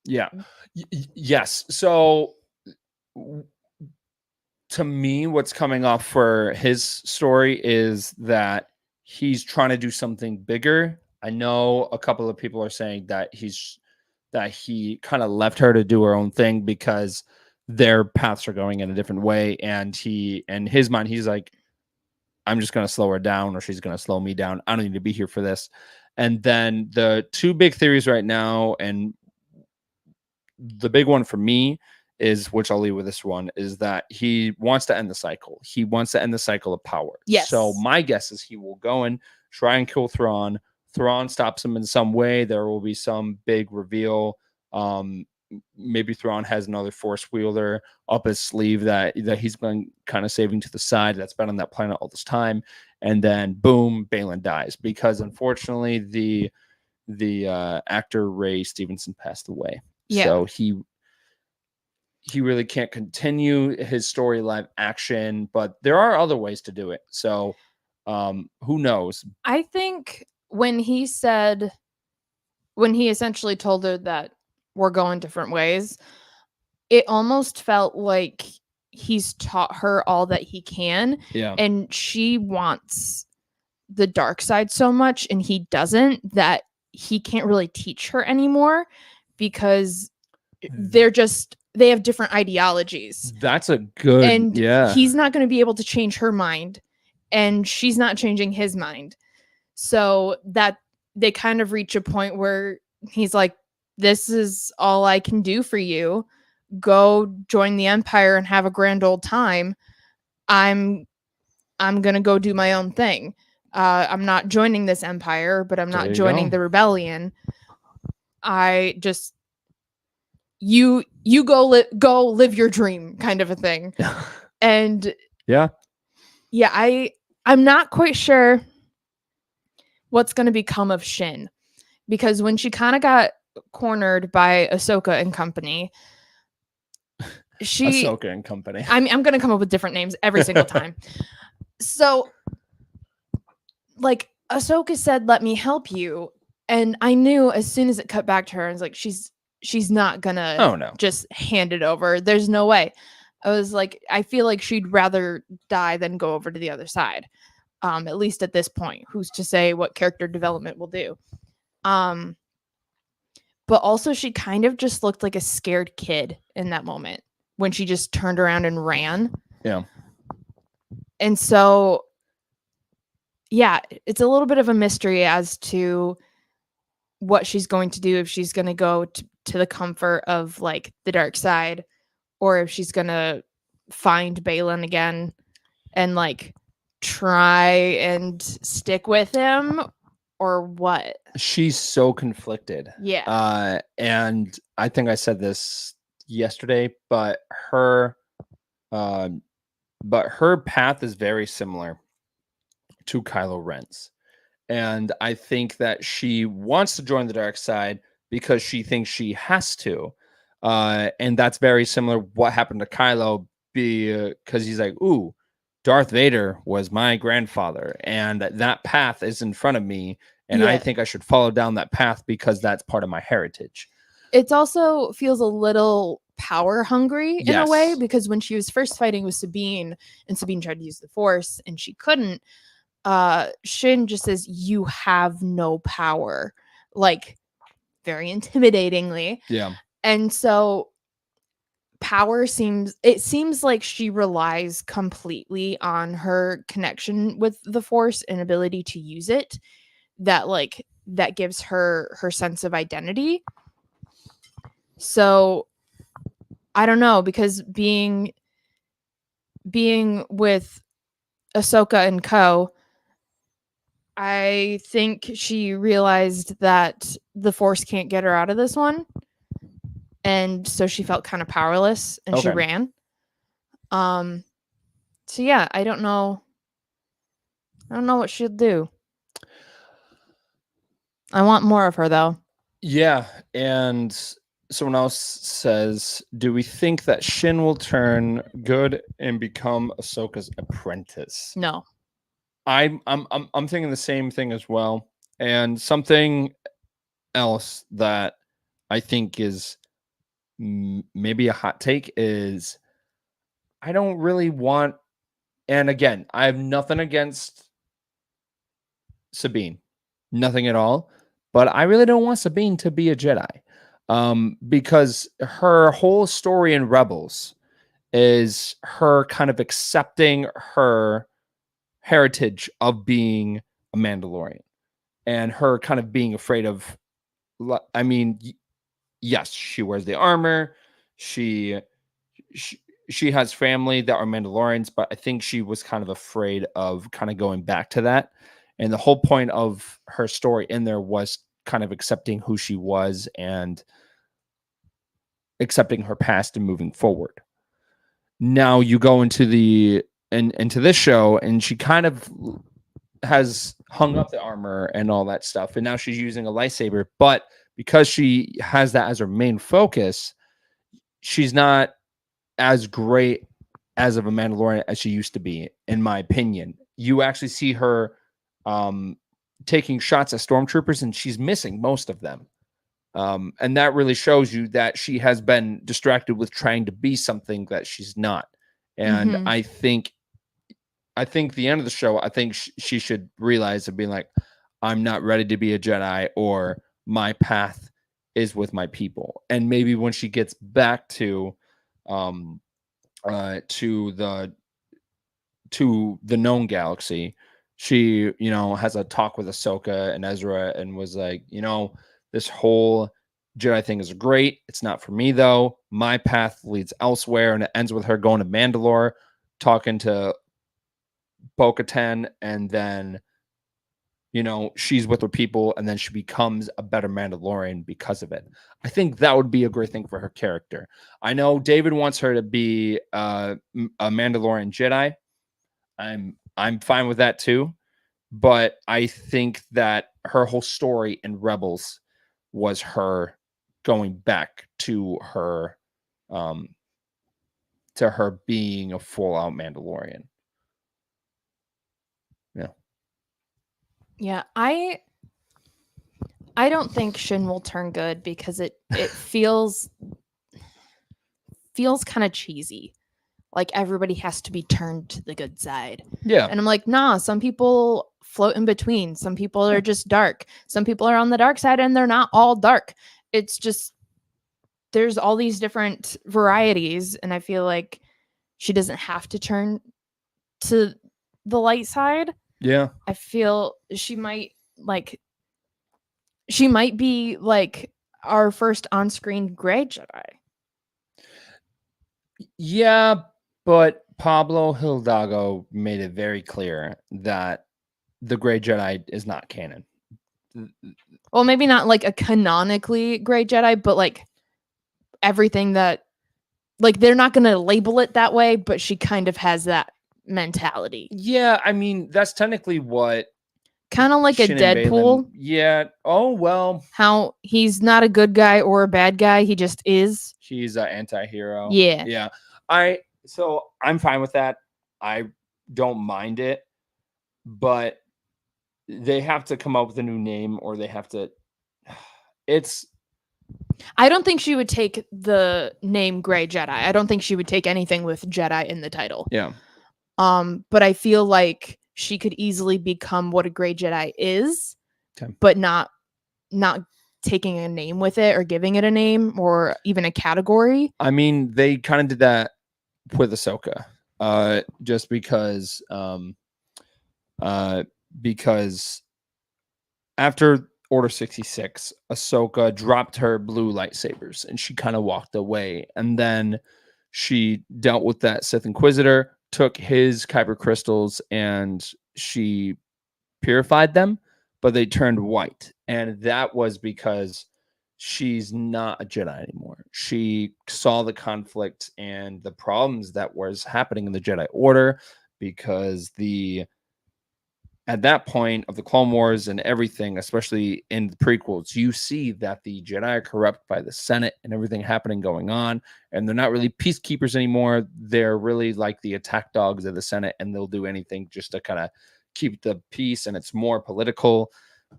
Speaker 1: Yeah. Yes. So to me, what's coming off for his story is that he's trying to do something bigger. I know a couple of people are saying that he kind of left her to do her own thing because their paths are going in a different way. And in his mind, he's like, I'm just going to slow her down, or she's going to slow me down. I don't need to be here for this. And then the two big theories right now, and the big one for me is, which I'll leave with this one, is that he wants to end the cycle. He wants to end the cycle of power.
Speaker 2: Yes.
Speaker 1: So my guess is he will go and try and kill Thrawn. Thrawn stops him in some way. There will be some big reveal. Maybe Thrawn has another Force wielder up his sleeve that he's been kind of saving to the side, that's been on that planet all this time. And then boom, Balin dies, because unfortunately the actor Ray Stevenson passed away. Yeah. So he really can't continue his story live action, but there are other ways to do it. So who knows?
Speaker 2: I think when he essentially told her that we're going different ways, it almost felt like he's taught her all that he can.
Speaker 1: Yeah. And
Speaker 2: she wants the dark side so much and he doesn't, that he can't really teach her anymore, because they have different ideologies.
Speaker 1: That's a good, and
Speaker 2: he's not going to be able to change her mind, and she's not changing his mind. So that they kind of reach a point where he's like, this is all I can do for you. Go join the Empire and have a grand old time. I'm going to go do my own thing. I'm not joining this Empire, but I'm not joining the rebellion. I just, you go live your dream, kind of a thing. And
Speaker 1: yeah,
Speaker 2: I'm not quite sure what's going to become of Shin, because when she kind of got cornered by Ahsoka and company,
Speaker 1: Ahsoka and company.
Speaker 2: I'm gonna come up with different names every single time. So, like, Ahsoka said, "Let me help you," and I knew as soon as it cut back to her, I was like, she's not gonna
Speaker 1: Oh no.
Speaker 2: just hand it over. There's no way. I was like, I feel like she'd rather die than go over to the other side. At least at this point. Who's to say what character development will do? But also she kind of just looked like a scared kid in that moment when she just turned around and ran.
Speaker 1: Yeah.
Speaker 2: And so, yeah, it's a little bit of a mystery as to what she's going to do, if she's going to go to the comfort of like the dark side, or if she's going to find Balin again and like try and stick with him, or what.
Speaker 1: She's so conflicted.
Speaker 2: Yeah.
Speaker 1: And I think I said this yesterday, but her path is very similar to Kylo Ren's. And I think that she wants to join the dark side because she thinks she has to. And that's very similar what happened to Kylo, because he's like, ooh, Darth Vader was my grandfather, and that path is in front of me, and I think I should follow down that path because that's part of my heritage.
Speaker 2: It also feels a little power hungry in a way,
Speaker 1: Yes.
Speaker 2: because when she was first fighting with Sabine and Sabine tried to use the Force and she couldn't, Shin just says, "You have no power," like very intimidatingly.
Speaker 1: Yeah.
Speaker 2: And so it seems like she relies completely on her connection with the Force and ability to use it, that gives her sense of identity. So I don't know, because being with Ahsoka and co, I think she realized that the Force can't get her out of this one, and so she felt kind of powerless and she ran. So yeah, I don't know what she'll do. I want more of her though.
Speaker 1: Yeah, and someone else says, "Do we think that Shin will turn good and become Ahsoka's apprentice?"
Speaker 2: No.
Speaker 1: I'm thinking the same thing as well. And something else that I think is maybe a hot take is I don't really want, and again, I have nothing against Sabine, nothing at all, but I really don't want Sabine to be a Jedi, because her whole story in Rebels is her kind of accepting her heritage of being a Mandalorian and her kind of being afraid of, I mean, yes, she wears the armor. She, she she has family that are Mandalorians, but I think she was kind of afraid of kind of going back to that. And the whole point of her story in there was kind of accepting who she was and accepting her past and moving forward. Now you go into into this show, and she kind of has hung up the armor and all that stuff, and now she's using a lightsaber. But because she has that as her main focus, she's not as great as of a Mandalorian as she used to be, in my opinion. You actually see her taking shots at stormtroopers, and she's missing most of them. And that really shows you that she has been distracted with trying to be something that she's not. And I think the end of the show, I think she should realize of being like, I'm not ready to be a Jedi, or my path is with my people. And maybe when she gets back to the known galaxy, she, has a talk with Ahsoka and Ezra and was like, this whole Jedi thing is great. It's not for me though. My path leads elsewhere. And it ends with her going to Mandalore, talking to Bo-Katan, and then she's with her people, and then she becomes a better Mandalorian because of it. I think that would be a great thing for her character. I know David wants her to be a Mandalorian Jedi. I'm fine with that too, but I think that her whole story in Rebels was her going back to her to her being a full-out Mandalorian.
Speaker 2: Yeah, I don't think Shin will turn good because it feels kind of cheesy. Like everybody has to be turned to the good side.
Speaker 1: Yeah.
Speaker 2: And I'm like, nah, some people float in between. Some people are just dark. Some people are on the dark side and they're not all dark. It's just there's all these different varieties, and I feel like she doesn't have to turn to the light side.
Speaker 1: Yeah.
Speaker 2: I feel she might be like our first on-screen gray Jedi.
Speaker 1: Yeah, but Pablo Hidalgo made it very clear that the Gray Jedi is not canon.
Speaker 2: Well, maybe not like a canonically gray Jedi, but like everything that like they're not going to label it that way, but she kind of has that mentality.
Speaker 1: Yeah, I mean, that's technically what
Speaker 2: kind of like a
Speaker 1: Shin and
Speaker 2: Deadpool.
Speaker 1: Balin- yeah. Oh, well.
Speaker 2: How he's not a good guy or a bad guy, he just is.
Speaker 1: He's an anti-hero.
Speaker 2: Yeah.
Speaker 1: Yeah. So I'm fine with that. I don't mind it, but they have to come up with a new name, or they have to.
Speaker 2: I don't think she would take the name Gray Jedi. I don't think she would take anything with Jedi in the title.
Speaker 1: Yeah.
Speaker 2: But I feel like she could easily become what a Gray Jedi is,
Speaker 1: okay.
Speaker 2: But not taking a name with it or giving it a name or even a category.
Speaker 1: I mean, they kind of did that with Ahsoka, just because after Order 66, Ahsoka dropped her blue lightsabers and she kind of walked away, and then she dealt with that Sith Inquisitor, took his kyber crystals, and she purified them, but they turned white, and that was because she's not a Jedi anymore. She saw the conflict and the problems that was happening in the Jedi Order, because at that point of the Clone Wars and everything, especially in the prequels, you see that the Jedi are corrupt by the Senate and everything happening going on, and they're not really peacekeepers anymore. They're really like the attack dogs of the Senate, and they'll do anything just to kind of keep the peace, and it's more political.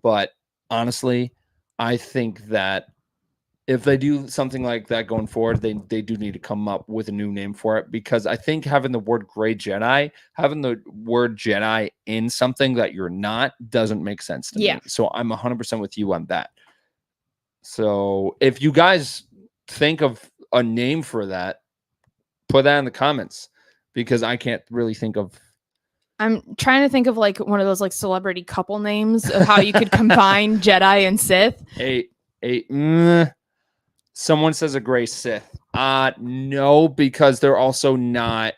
Speaker 1: But honestly, I think that if they do something like that going forward, they do need to come up with a new name for it, because I think having the word Gray Jedi, having the word Jedi in something that you're not, doesn't make sense to me. So I'm 100% with you on that. So if you guys think of a name for that, put that in the comments, because I can't really think of.
Speaker 2: I'm trying to think of like one of those like celebrity couple names of how you could combine Jedi and Sith.
Speaker 1: Someone says a gray Sith. No, because they're also not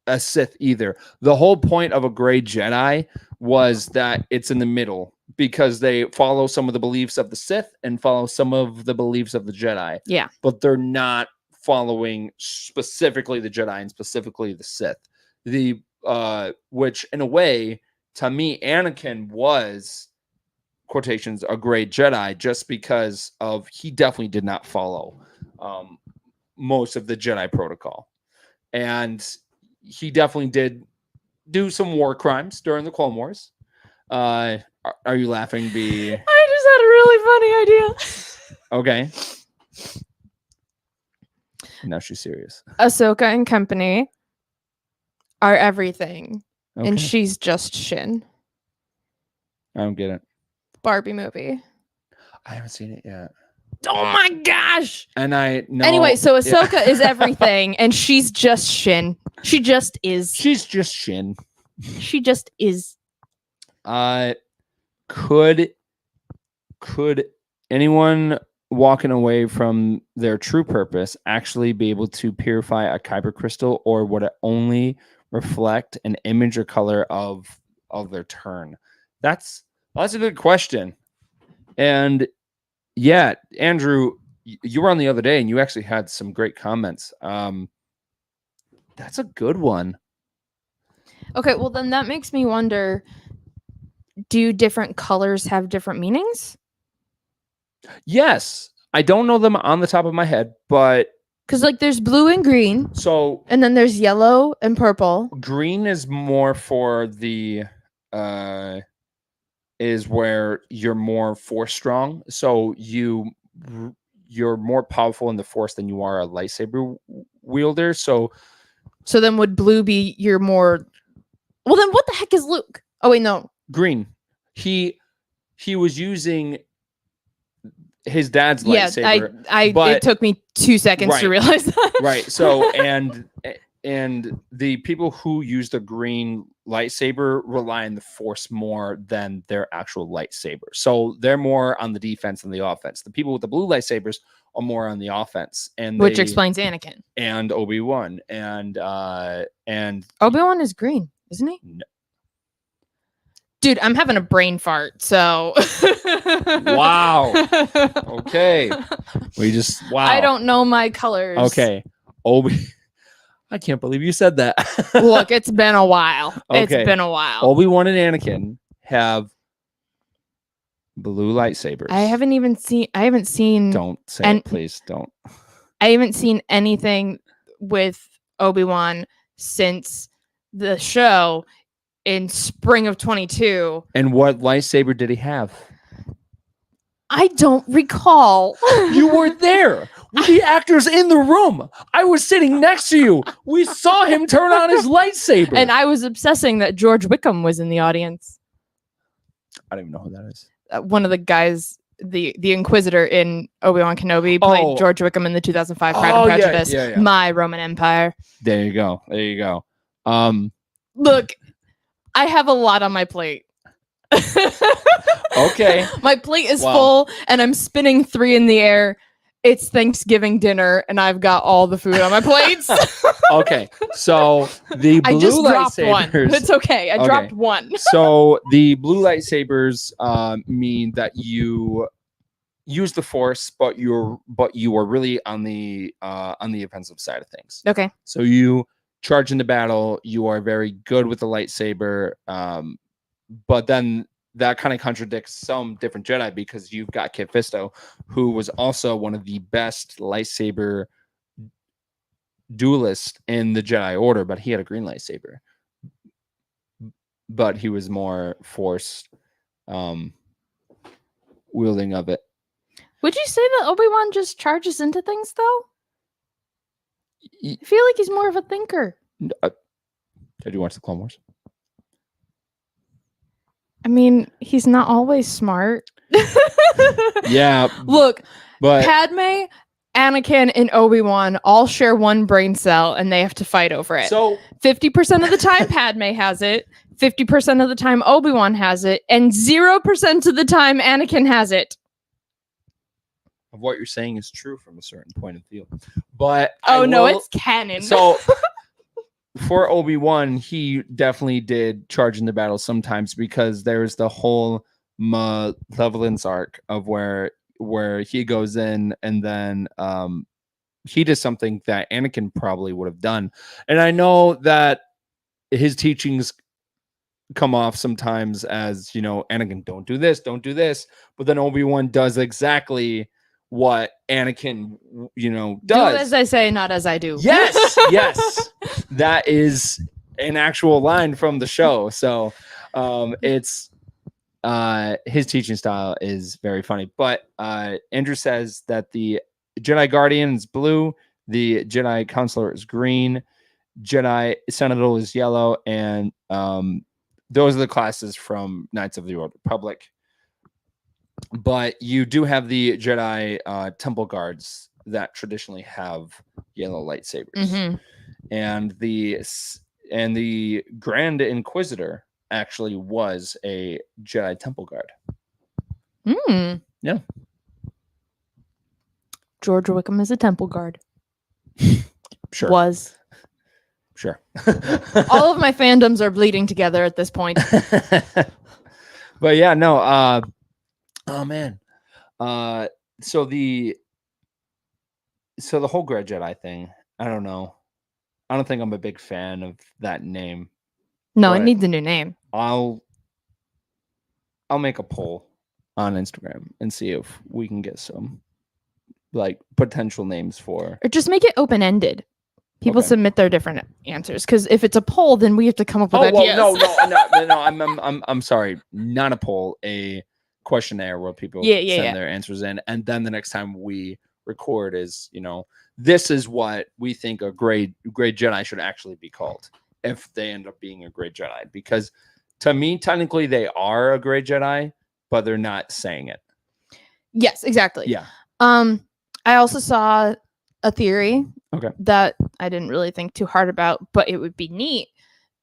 Speaker 1: a Sith either. The whole point of a gray Jedi was that it's in the middle, because they follow some of the beliefs of the Sith and follow some of the beliefs of the Jedi.
Speaker 2: Yeah.
Speaker 1: But they're not following specifically the Jedi and specifically the Sith. Which in a way, to me, Anakin was, quotations, a great Jedi, just because of he definitely did not follow most of the Jedi protocol, and he definitely did do some war crimes during the Clone Wars. Are you laughing, B?
Speaker 2: I just had a really funny idea.
Speaker 1: Okay. Now she's serious.
Speaker 2: Ahsoka and company are everything, and she's just Shin.
Speaker 1: I don't get it.
Speaker 2: Barbie movie.
Speaker 1: I haven't seen it yet.
Speaker 2: Oh my gosh!
Speaker 1: And I know.
Speaker 2: Anyway, so Ahsoka is everything, and she's just Shin. She just is.
Speaker 1: She's just Shin.
Speaker 2: She just is.
Speaker 1: Could anyone walking away from their true purpose actually be able to purify a kyber crystal, or would it only reflect an image or color of their turn? That's a good question. And yeah, Andrew, you were on the other day and you actually had some great comments. That's a good one.
Speaker 2: Okay, well then that makes me wonder, do different colors have different meanings?
Speaker 1: Yes. I don't know them on the top of my head, but
Speaker 2: Because like there's blue and green,
Speaker 1: So
Speaker 2: and then there's yellow and purple.
Speaker 1: green is more for the is where you're more force strong. So you're more powerful in the force than you are a lightsaber wielder. So
Speaker 2: then would blue be your more? Well, then what the heck is Luke? Oh wait, no.
Speaker 1: green. He was using his dad's
Speaker 2: Yeah,
Speaker 1: lightsaber.
Speaker 2: it
Speaker 1: but
Speaker 2: took me 2 seconds to
Speaker 1: Right.
Speaker 2: realize that.
Speaker 1: right. So and the people who use the green lightsaber rely on the force more than their actual lightsaber. So they're more on the defense than the offense. The people with the blue lightsabers are more on the offense, and
Speaker 2: Which explains Anakin.
Speaker 1: and Obi-Wan and
Speaker 2: Obi-Wan is green, isn't he?
Speaker 1: No.
Speaker 2: Dude, I'm having a brain fart, so
Speaker 1: Wow. Okay. Wow.
Speaker 2: I don't know my colors.
Speaker 1: Okay. I can't believe you said that.
Speaker 2: Look, it's been a while.
Speaker 1: Okay.
Speaker 2: It's been a while.
Speaker 1: Obi-Wan and Anakin have blue lightsabers.
Speaker 2: I haven't seen
Speaker 1: Don't say it, please. Don't.
Speaker 2: I haven't seen anything with Obi-Wan since the show in spring of 22.
Speaker 1: And what lightsaber did he have?
Speaker 2: I don't recall.
Speaker 1: You were there with the actors in the room. I was sitting next to you. We saw him turn on his lightsaber.
Speaker 2: And I was obsessing that George Wickham was in the audience.
Speaker 1: I don't even know who that is.
Speaker 2: One of the guys, the Inquisitor in Obi-Wan Kenobi, played George Wickham in the 2005 Pride and Prejudice.
Speaker 1: Yeah.
Speaker 2: My Roman Empire.
Speaker 1: There you go.
Speaker 2: Look, I have a lot on my plate.
Speaker 1: Okay.
Speaker 2: My plate is full and I'm spinning 3 in the air. It's Thanksgiving dinner and I've got all the food on my plates.
Speaker 1: Okay. So the blue
Speaker 2: I just dropped one.
Speaker 1: lightsabers.
Speaker 2: It's okay. I dropped one.
Speaker 1: So the blue lightsabers mean that you use the force, but you are really on the offensive side of things.
Speaker 2: Okay.
Speaker 1: So you charge into battle. You are very good with the lightsaber. But then that kind of contradicts some different Jedi because you've got Kit Fisto, who was also one of the best lightsaber duelists in the Jedi Order, but he had a green lightsaber. But he was more force wielding of it.
Speaker 2: Would you say that Obi-Wan just charges into things, though? I feel like he's more of a thinker.
Speaker 1: Did you watch the Clone Wars?
Speaker 2: I mean, he's not always smart.
Speaker 1: Yeah.
Speaker 2: Look,
Speaker 1: but
Speaker 2: Padme, Anakin, and Obi-Wan all share one brain cell, and they have to fight over it.
Speaker 1: So
Speaker 2: 50% of the time, Padme has it. 50% of the time, Obi-Wan has it. And 0% of the time, Anakin has it.
Speaker 1: Of what you're saying is true from a certain point of view. But
Speaker 2: it's canon.
Speaker 1: So for Obi-Wan, he definitely did charge in the battle sometimes because there's the whole malevolence arc of where he goes in and then he does something that Anakin probably would have done. And I know that his teachings come off sometimes as, Anakin, don't do this, but then Obi-Wan does exactly what Anakin, does.
Speaker 2: Do as I say, not as I do.
Speaker 1: Yes, yes. That is an actual line from the show. So it's his teaching style is very funny. But Andrew says that the Jedi Guardian is blue, the Jedi Counselor is green, Jedi Sentinel is yellow, and those are the classes from Knights of the Old Republic. But you do have the Jedi Temple Guards that traditionally have yellow lightsabers.
Speaker 2: Mm-hmm.
Speaker 1: And the Grand Inquisitor actually was a Jedi Temple Guard. Yeah.
Speaker 2: George Wickham is a Temple Guard.
Speaker 1: Sure.
Speaker 2: Was.
Speaker 1: Sure.
Speaker 2: All of my fandoms are bleeding together at this point.
Speaker 1: But yeah, no. Oh man. So the whole Grey Jedi thing, I don't know. I don't think I'm a big fan of that name.
Speaker 2: No, it needs a new name.
Speaker 1: I'll make a poll on Instagram and see if we can get some like potential names for.
Speaker 2: Or just make it open-ended. People
Speaker 1: Okay.
Speaker 2: submit their different answers, because if it's a poll, then we have to come up with
Speaker 1: Oh well,
Speaker 2: ideas.
Speaker 1: no. I'm sorry, not a poll, a questionnaire where people send their answers in, and then the next time we record is, this is what we think a great Jedi should actually be called if they end up being a great Jedi, because to me, technically, they are a great Jedi, but they're not saying it.
Speaker 2: Yes, exactly.
Speaker 1: Yeah.
Speaker 2: I also saw a theory that I didn't really think too hard about, but it would be neat.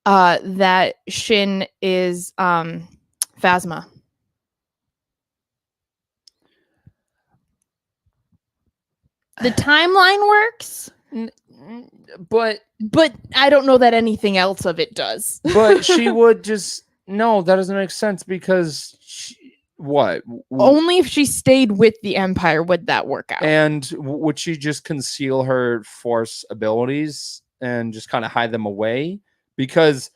Speaker 2: That Shin is Phasma. The timeline works,
Speaker 1: but
Speaker 2: I don't know that anything else of it does.
Speaker 1: But she would just no, that doesn't make sense, because
Speaker 2: only if she stayed with the Empire would that work out.
Speaker 1: And would she just conceal her Force abilities and just kind of hide them away? Because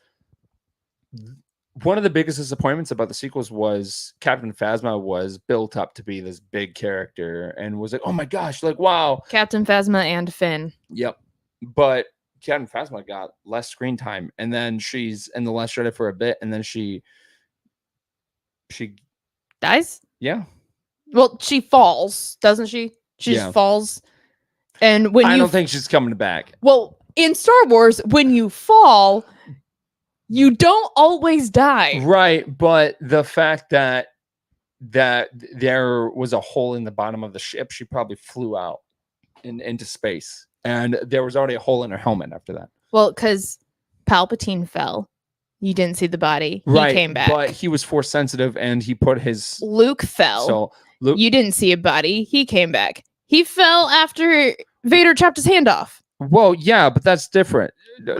Speaker 1: one of the biggest disappointments about the sequels was Captain Phasma was built up to be this big character and was like, oh my gosh, like, wow.
Speaker 2: Captain Phasma and Finn.
Speaker 1: Yep. But Captain Phasma got less screen time, and then she's in The Last Jedi for a bit, and then she
Speaker 2: dies?
Speaker 1: Yeah.
Speaker 2: Well, she falls, doesn't she? She just falls. And when
Speaker 1: I don't think she's coming back.
Speaker 2: Well, in Star Wars, when you fall, you don't always die.
Speaker 1: Right, but the fact that there was a hole in the bottom of the ship, she probably flew out into space. And there was already a hole in her helmet after that.
Speaker 2: Well, because Palpatine fell. You didn't see the body. He came back.
Speaker 1: But he was Force sensitive, and he put his...
Speaker 2: Luke fell.
Speaker 1: So Luke...
Speaker 2: You didn't see a body. He came back. He fell after Vader chopped his hand off.
Speaker 1: Well, yeah, but that's different.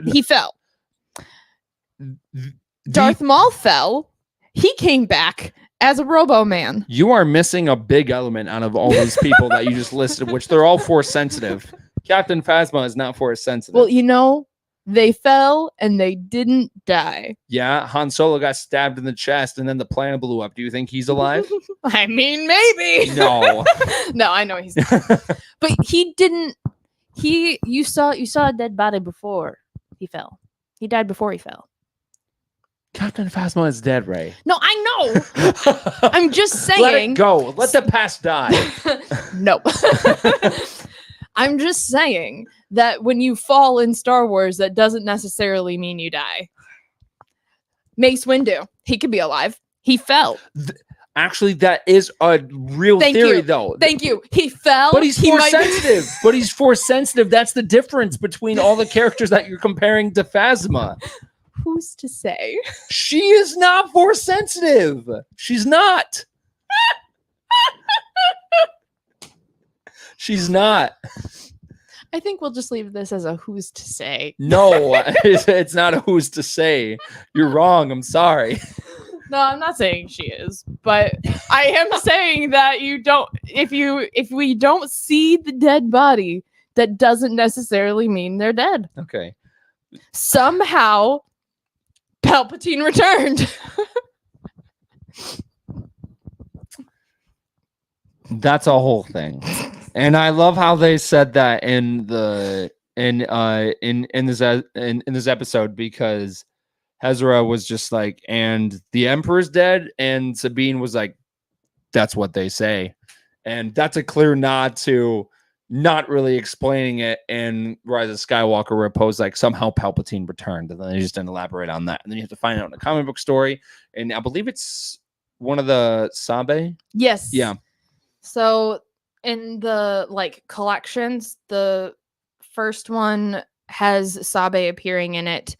Speaker 2: He fell. Darth Maul fell. He came back as a Robo-Man.
Speaker 1: You are missing a big element out of all these people that you just listed, which they're all Force sensitive. Captain Phasma is not Force sensitive.
Speaker 2: Well, they fell and they didn't die.
Speaker 1: Yeah, Han Solo got stabbed in the chest and then the planet blew up. Do you think he's alive?
Speaker 2: I mean, maybe.
Speaker 1: No.
Speaker 2: No, I know he's not. But he didn't. You saw a dead body before he fell. He died before he fell.
Speaker 1: Captain Phasma is dead, Ray.
Speaker 2: No, I know. I'm just saying.
Speaker 1: Let it go. Let the past die.
Speaker 2: No. I'm just saying that when you fall in Star Wars, that doesn't necessarily mean you die. Mace Windu, he could be alive. He fell.
Speaker 1: Actually, that is a real theory, though.
Speaker 2: Thank you. He fell.
Speaker 1: But he's Force sensitive. But he's Force sensitive. That's the difference between all the characters that you're comparing to Phasma.
Speaker 2: Who's to say?
Speaker 1: She is not Force sensitive. She's not. She's not.
Speaker 2: I think we'll just leave this as a who's to say.
Speaker 1: No, it's not a who's to say. You're wrong. I'm sorry.
Speaker 2: No, I'm not saying she is, but I am saying that if we don't see the dead body, that doesn't necessarily mean they're dead.
Speaker 1: Okay.
Speaker 2: Somehow, Palpatine returned.
Speaker 1: That's a whole thing. And I love how they said that in this episode, because Hezra was just like, and the Emperor's dead, and Sabine was like, that's what they say. And that's a clear nod to not really explaining it in Rise of Skywalker, where Poe's like, somehow Palpatine returned, and then they just didn't elaborate on that. And then you have to find out in the comic book story, and I believe it's one of the Sabe.
Speaker 2: Yes.
Speaker 1: Yeah.
Speaker 2: So in the collections, the first one has Sabe appearing in it,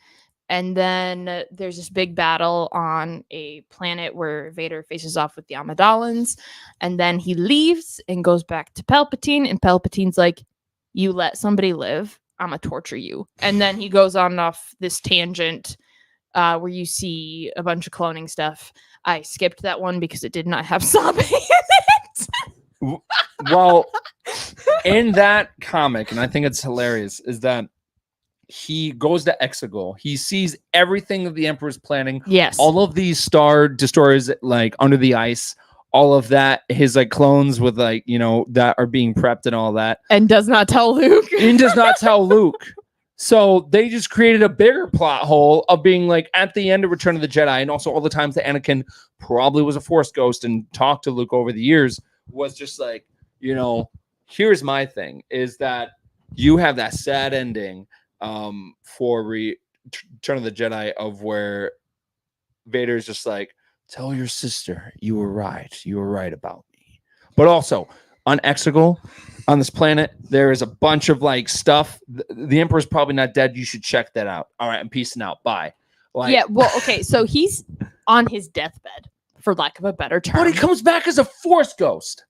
Speaker 2: and then there's this big battle on a planet where Vader faces off with the Amidalans, and then he leaves and goes back to Palpatine, and Palpatine's like, you let somebody live, I'm gonna torture you. And then he goes on off this tangent where you see a bunch of cloning stuff. I skipped that one because it did not have Sabe in it.
Speaker 1: Well, in that comic, and I think it's hilarious, is that he goes to Exegol. He sees everything that the Emperor's planning.
Speaker 2: Yes.
Speaker 1: All of these star destroyers, like under the ice, all of that, his like clones with like, that are being prepped and all that.
Speaker 2: And does not tell Luke.
Speaker 1: And does not tell Luke. So they just created a bigger plot hole of being like at the end of Return of the Jedi, and also all the times that Anakin probably was a Force ghost and talked to Luke over the years, was just like, here's my thing, is that you have that sad ending for Return of the Jedi of where Vader's just like, tell your sister you were right about me. But also on Exegol, on this planet, there is a bunch of like stuff. The Emperor's probably not dead. You should check that out. All right, I'm peacing out. Bye. Like,
Speaker 2: yeah, well, okay, so he's on his deathbed, for lack of a better term.
Speaker 1: but he comes back as a Force ghost.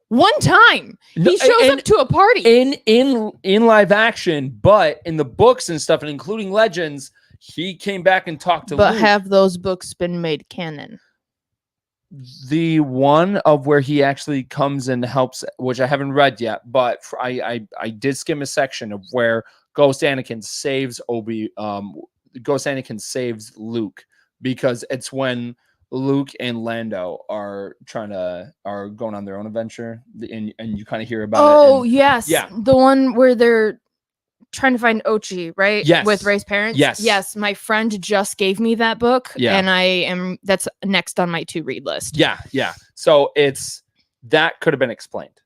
Speaker 2: One time he shows up to a party
Speaker 1: in live action, but in the books and stuff, and including Legends, he came back and talked to
Speaker 2: But
Speaker 1: Luke.
Speaker 2: have those books been made canon?
Speaker 1: The one of where he actually comes and helps, which I haven't read yet, but I did skim a section of where Ghost Anakin saves Luke, because it's when Luke and Lando are going on their own adventure, and you kind of hear about it.
Speaker 2: Oh, yes. Yeah. The one where they're trying to find Ochi, right?
Speaker 1: Yes.
Speaker 2: With Rey's parents? Yes. My friend just gave me that book, and that's next on my to-read list.
Speaker 1: Yeah. So that could have been explained.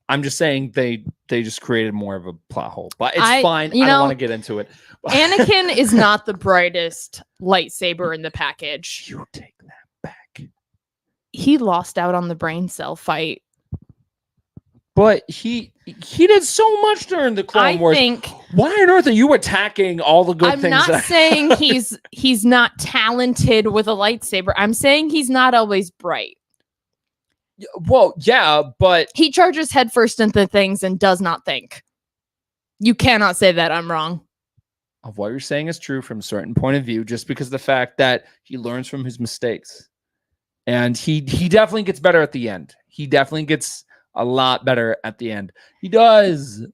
Speaker 1: I'm just saying they just created more of a plot hole, but it's fine. I don't want to get into it.
Speaker 2: Anakin is not the brightest lightsaber in the package.
Speaker 1: You take that back.
Speaker 2: He lost out on the brain cell fight.
Speaker 1: But he did so much during the Clone Wars. Why on earth are you attacking all the good things?
Speaker 2: I'm not saying he's not talented with a lightsaber. I'm saying he's not always bright.
Speaker 1: Well, yeah, but
Speaker 2: he charges headfirst into things and does not think. You cannot say that I'm wrong.
Speaker 1: Of what you're saying is true from a certain point of view, just because of the fact that he learns from his mistakes. And he definitely gets better at the end. He definitely gets a lot better at the end. He does.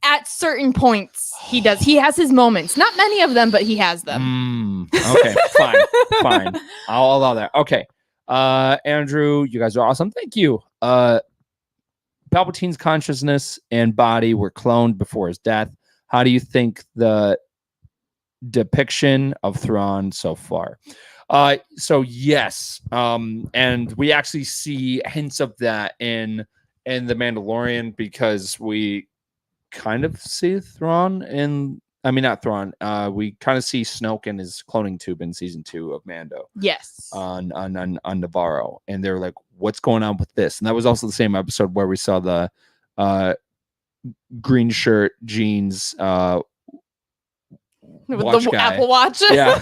Speaker 2: At certain points, he does. He has his moments. Not many of them, but he has them.
Speaker 1: Okay, fine. I'll allow that. Okay. Andrew, you guys are awesome. Thank you. Palpatine's consciousness and body were cloned before his death. How do you think the depiction of Thrawn so far? So yes. And we actually see hints of that in The Mandalorian, because we kind of see Thrawn not Thrawn. We kind of see Snoke in his cloning tube in season 2 of Mando.
Speaker 2: Yes.
Speaker 1: On Navarro, and they're like, "What's going on with this?" And that was also the same episode where we saw the green shirt jeans
Speaker 2: with
Speaker 1: watch
Speaker 2: the
Speaker 1: guy.
Speaker 2: Apple Watch.
Speaker 1: Yeah.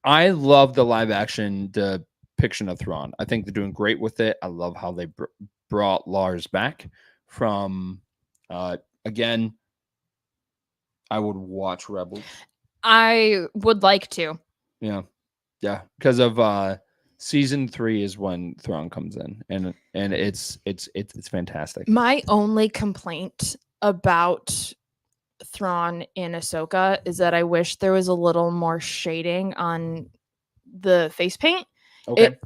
Speaker 1: I love the live action depiction of Thrawn. I think they're doing great with it. I love how they brought Lars back from. Again, I would watch Rebels. I
Speaker 2: would like to.
Speaker 1: Yeah, because of season 3 is when Thrawn comes in, and it's fantastic.
Speaker 2: My only complaint about Thrawn in Ahsoka is that I wish there was a little more shading on the face paint.
Speaker 1: Okay.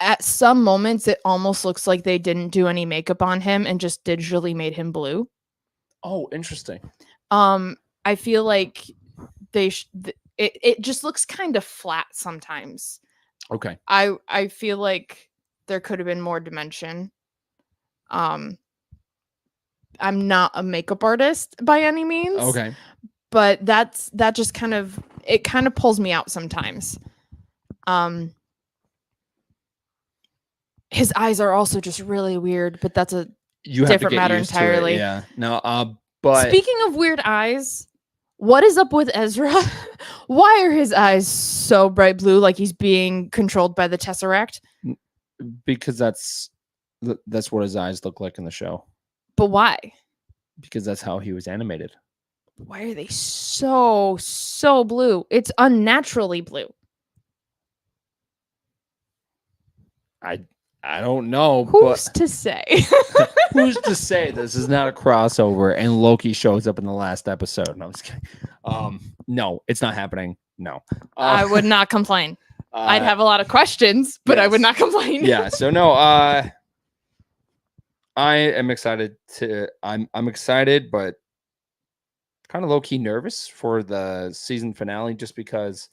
Speaker 2: At some moments, it almost looks like they didn't do any makeup on him and just digitally made him blue.
Speaker 1: Oh, interesting.
Speaker 2: I feel like it just looks kind of flat sometimes.
Speaker 1: Okay.
Speaker 2: I feel like there could have been more dimension. I'm not a makeup artist by any means.
Speaker 1: Okay.
Speaker 2: But that just kind of pulls me out sometimes. His eyes are also just really weird, but that's a different matter entirely.
Speaker 1: Yeah. No, but
Speaker 2: speaking of weird eyes, what is up with Ezra? Why are his eyes so bright blue, like he's being controlled by the Tesseract?
Speaker 1: Because that's what his eyes look like in the show.
Speaker 2: But why?
Speaker 1: Because that's how he was animated.
Speaker 2: Why are they so blue? It's unnaturally blue.
Speaker 1: I don't know.
Speaker 2: Who's to say?
Speaker 1: Who's to say this is not a crossover and Loki shows up in the last episode? No, I'm just kidding. No, it's not happening. No.
Speaker 2: I would not complain. I'd have a lot of questions, but I would
Speaker 1: yes.
Speaker 2: not complain.
Speaker 1: Yeah. So no, I am excited I'm excited, but kind of low key nervous for the season finale just because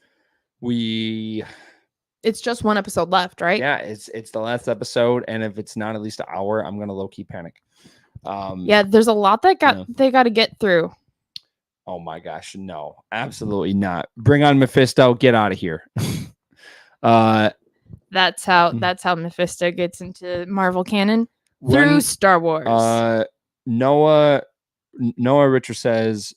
Speaker 2: It's just one episode left, right?
Speaker 1: yeah, it's the last episode, and if it's not at least an hour, I'm gonna low key panic.
Speaker 2: Yeah, there's a lot that they got to get through.
Speaker 1: Oh my gosh, no, absolutely not. Bring on Mephisto, get out of here.
Speaker 2: That's how Mephisto gets into Marvel canon through Star Wars.
Speaker 1: Noah Richard says,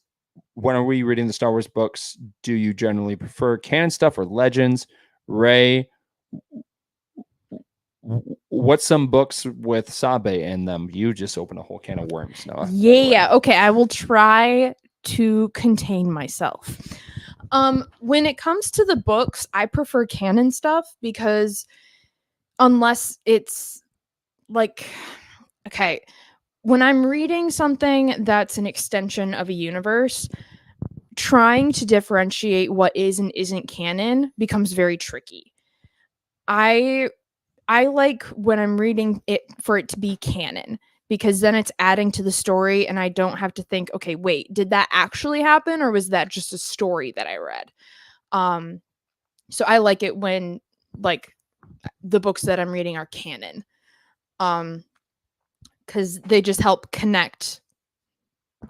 Speaker 1: when are we reading the Star Wars books? Do you generally prefer canon stuff or legends? Ray, what's some books with Sabe in them? You just open a whole can of worms, Noah.
Speaker 2: Yeah. Okay. I will try to contain myself. When it comes to the books, I prefer canon stuff because unless it's like, okay, when I'm reading something that's an extension of a universe, trying to differentiate what is and isn't canon becomes very tricky. I like when I'm reading it for it to be canon because then it's adding to the story and I don't have to think, okay, wait, did that actually happen or was that just a story that I read? So I like it when like the books that I'm reading are canon. Cuz they just help connect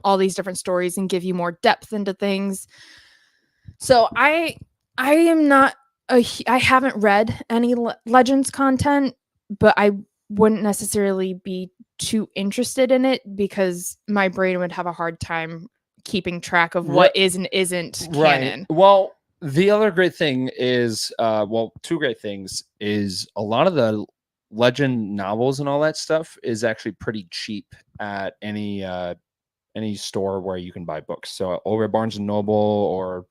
Speaker 2: all these different stories and give you more depth into things. So I am not I haven't read any Legends content, but I wouldn't necessarily be too interested in it because my brain would have a hard time keeping track of what is and isn't canon.
Speaker 1: Well, the other great thing is, two great things is a lot of the legend novels and all that stuff is actually pretty cheap at any store where you can buy books. So over at Barnes and Noble or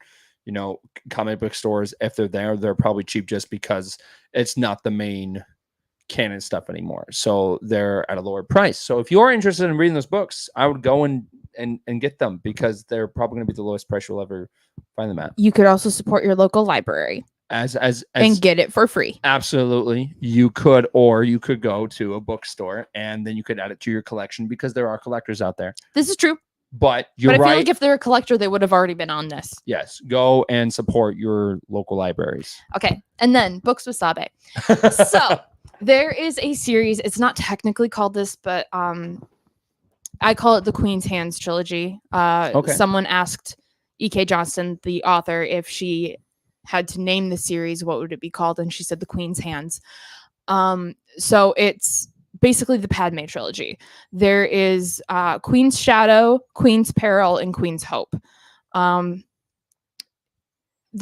Speaker 1: comic book stores, if they're there, they're probably cheap just because it's not the main canon stuff anymore. So they're at a lower price. So if you're interested in reading those books, I would go and get them because they're probably going to be the lowest price you'll ever find them at.
Speaker 2: You could also support your local library and get it for free.
Speaker 1: Absolutely. You could, or you could go to a bookstore and then you could add it to your collection because there are collectors out there.
Speaker 2: This is true.
Speaker 1: But I
Speaker 2: feel like if they're a collector, they would have already been on this.
Speaker 1: Yes. Go and support your local libraries.
Speaker 2: Okay. And then books with Sabe. So there is a series. It's not technically called this, but I call it the Queen's Hands trilogy. Someone asked E.K. Johnston, the author, if she had to name the series, what would it be called? And she said the Queen's Hands. So it's basically the Padme trilogy. There is Queen's Shadow, Queen's Peril, and Queen's Hope. The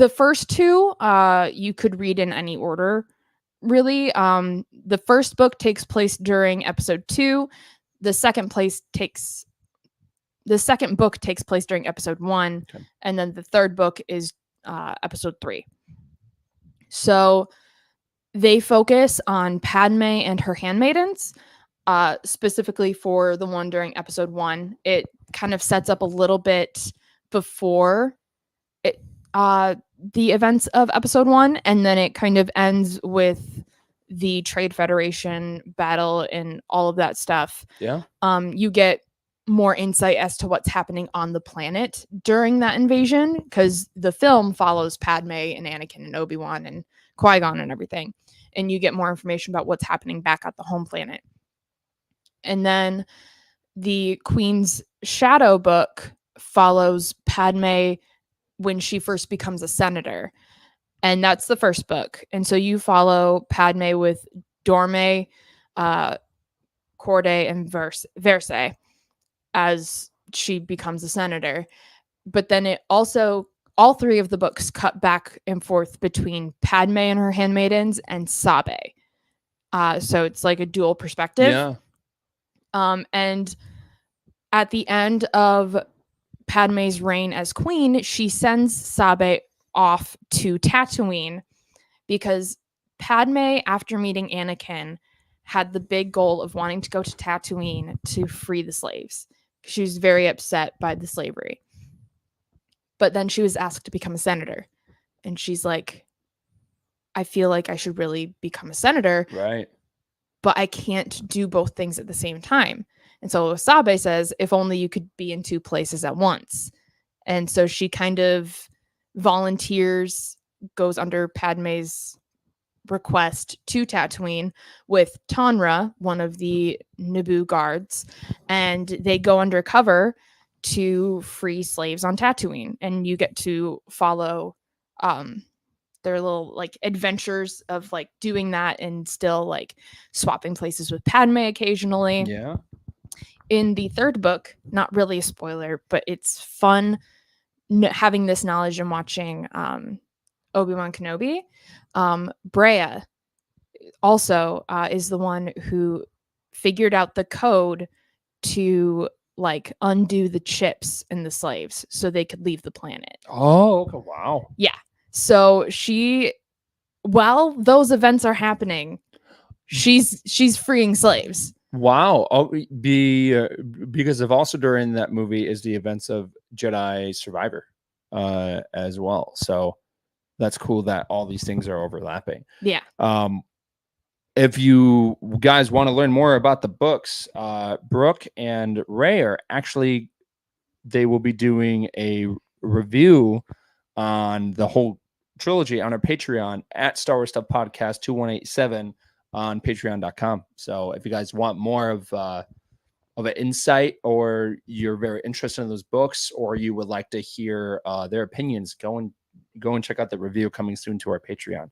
Speaker 2: first two you could read in any order, really. The first book takes place during episode 2. The second book takes place during episode 1, okay. And then the third book is episode 3. So they focus on Padme and her handmaidens, specifically for the one during episode 1. It kind of sets up a little bit before it, the events of episode 1, and then it kind of ends with the Trade Federation battle and all of that stuff.
Speaker 1: Yeah.
Speaker 2: You get more insight as to what's happening on the planet during that invasion, because the film follows Padme and Anakin and Obi-Wan and Qui-Gon and everything, and you get more information about what's happening back at the home planet. And then the Queen's Shadow book follows Padme when she first becomes a senator, and that's the first book. And so you follow Padme with Dorme, Corday, and Versailles as she becomes a senator. But then it also, all three of the books cut back and forth between Padme and her handmaidens and Sabe. So it's like a dual perspective.
Speaker 1: Yeah.
Speaker 2: And at the end of Padme's reign as queen, she sends Sabe off to Tatooine because Padme, after meeting Anakin, had the big goal of wanting to go to Tatooine to free the slaves. She was very upset by the slavery. But then she was asked to become a senator. And she's like, I feel like I should really become a senator,
Speaker 1: Right.
Speaker 2: but I can't do both things at the same time. And so Sabe says, if only you could be in two places at once. And so she kind of volunteers, goes under Padme's request to Tatooine with Tonra, one of the Naboo guards, and they go undercover to free slaves on Tatooine. And you get to follow their little like adventures of like doing that and still like swapping places with Padme occasionally.
Speaker 1: Yeah.
Speaker 2: In the third book, not really a spoiler, but it's fun having this knowledge and watching Obi-Wan Kenobi. Brea also is the one who figured out the code to like undo the chips in the slaves so they could leave the planet.
Speaker 1: Oh, okay. Wow.
Speaker 2: Yeah. So she, while those events are happening, she's freeing slaves.
Speaker 1: Wow. Oh, because of also during that movie is the events of Jedi Survivor as well. So that's cool that all these things are overlapping.
Speaker 2: Yeah.
Speaker 1: If you guys want to learn more about the books, Brooke and Ray are actually, they will be doing a review on the whole trilogy on our Patreon at Star Wars Stuff Podcast 2187 on patreon.com. So if you guys want more of an insight, or you're very interested in those books, or you would like to hear their opinions, go and check out the review coming soon to our Patreon.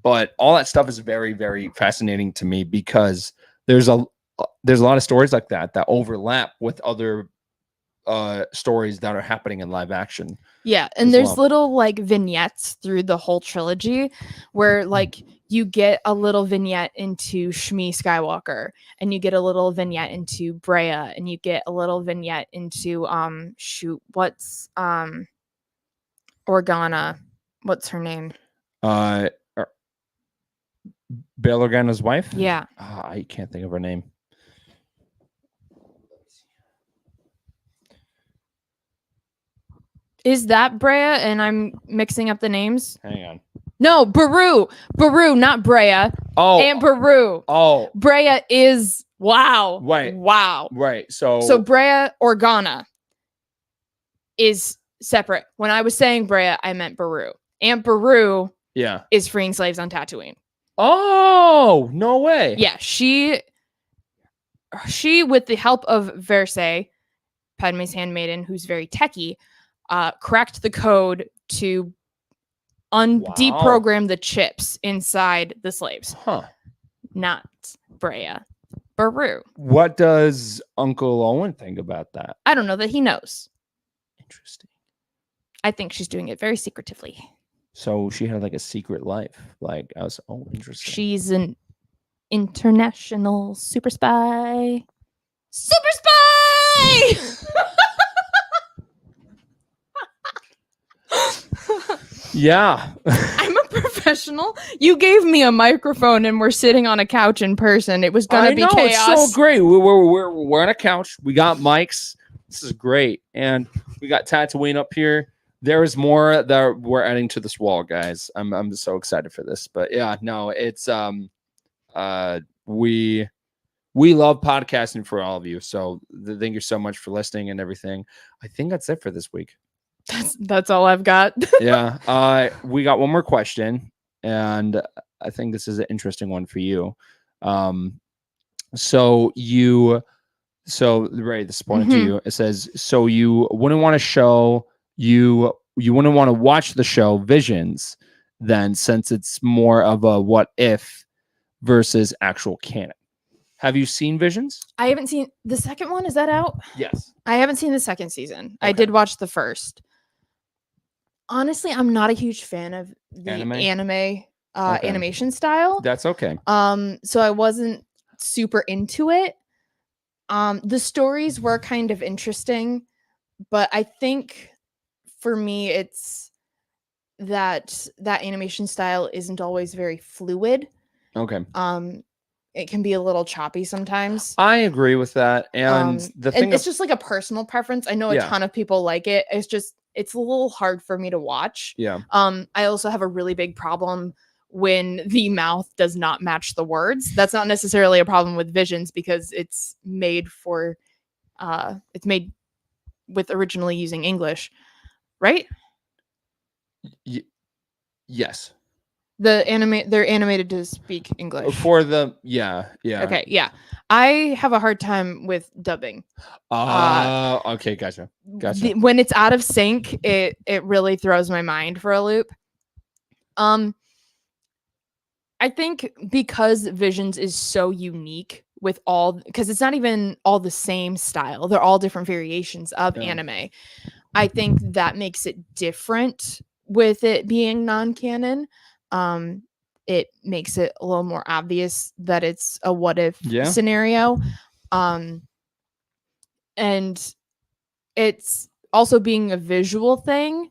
Speaker 1: But all that stuff is very, very fascinating to me, because there's a lot of stories like that overlap with other stories that are happening in live action.
Speaker 2: Yeah, and there's little like vignettes through the whole trilogy where like you get a little vignette into Shmi Skywalker, and you get a little vignette into Brea, and you get a little vignette into Organa. What's her name?
Speaker 1: Bail Organa's wife?
Speaker 2: Yeah.
Speaker 1: I can't think of her name.
Speaker 2: Is that Brea? And I'm mixing up the names.
Speaker 1: Hang on.
Speaker 2: No, Beru, not Brea.
Speaker 1: Oh,
Speaker 2: and Beru.
Speaker 1: Oh,
Speaker 2: Brea is wow.
Speaker 1: Right.
Speaker 2: Wow.
Speaker 1: Right. So
Speaker 2: Brea Organa is separate. When I was saying Brea, I meant Beru. Aunt Beru is freeing slaves on Tatooine.
Speaker 1: Oh, no way.
Speaker 2: Yeah, she with the help of Versailles, Padme's handmaiden, who's very techie, cracked the code to deprogram the chips inside the slaves.
Speaker 1: Huh.
Speaker 2: Not Brea. Beru.
Speaker 1: What does Uncle Owen think about that?
Speaker 2: I don't know that he knows.
Speaker 1: Interesting.
Speaker 2: I think she's doing it very secretively. So
Speaker 1: she had like a secret life. Like, I was, interesting.
Speaker 2: She's an international super spy. Super spy!
Speaker 1: Yeah.
Speaker 2: I'm a professional. You gave me a microphone and we're sitting on a couch in person. It was gonna be chaos.
Speaker 1: It's so great. We're on a couch. We got mics. This is great. And we got Tatooine up here. There's more that we're adding to this wall, guys. I'm so excited for this. But yeah, no, it's we love podcasting for all of you. So thank you so much for listening and everything. I think that's it for this week.
Speaker 2: That's all I've got.
Speaker 1: Yeah. We got one more question, and I think this is an interesting one for you. So Ray, this is pointing to you. It says, so you wouldn't want to show you wouldn't want to watch the show Visions then, since it's more of a what if versus actual canon. Have you seen Visions?
Speaker 2: I haven't seen the second one. Is that out?
Speaker 1: Yes.
Speaker 2: I haven't seen the second season. Okay. I did watch the first. Honestly, I'm not a huge fan of the anime animation style.
Speaker 1: That's okay.
Speaker 2: So I wasn't super into it. The stories were kind of interesting, but I think for me, it's that animation style isn't always very fluid.
Speaker 1: Okay.
Speaker 2: It can be a little choppy sometimes.
Speaker 1: I agree with that. And the thing
Speaker 2: it's just like a personal preference. I know a ton of people like it. It's just it's a little hard for me to watch.
Speaker 1: Yeah.
Speaker 2: I also have a really big problem when the mouth does not match the words. That's not necessarily a problem with Visions because it's made with originally using English, right?
Speaker 1: Yes.
Speaker 2: They're animated to speak English.
Speaker 1: For the yeah.
Speaker 2: Okay, yeah. I have a hard time with dubbing.
Speaker 1: Okay, gotcha.
Speaker 2: When it's out of sync, it really throws my mind for a loop. I think because Visions is so unique with because it's not even all the same style. They're all different variations of anime. I think that makes it different with it being non-canon. It makes it a little more obvious that it's a what if scenario. And it's also being a visual thing.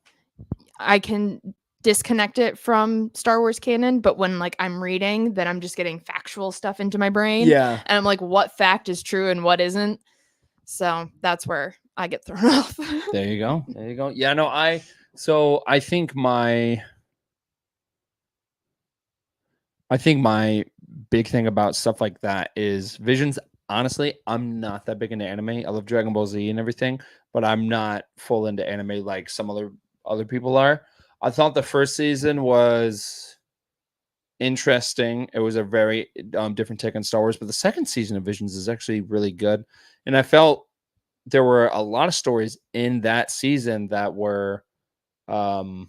Speaker 2: I can disconnect it from Star Wars canon, but when like I'm reading, then I'm just getting factual stuff into my brain.
Speaker 1: Yeah.
Speaker 2: And I'm like, what fact is true and what isn't? So that's where I get thrown off.
Speaker 1: There you go. Yeah, no, I think my big thing about stuff like that is Visions. Honestly, I'm not that big into anime. I love Dragon Ball Z and everything, but I'm not full into anime like some other people are. I thought the first season was interesting. It was a very different take on Star Wars, but the second season of Visions is actually really good. And I felt there were a lot of stories in that season that were, to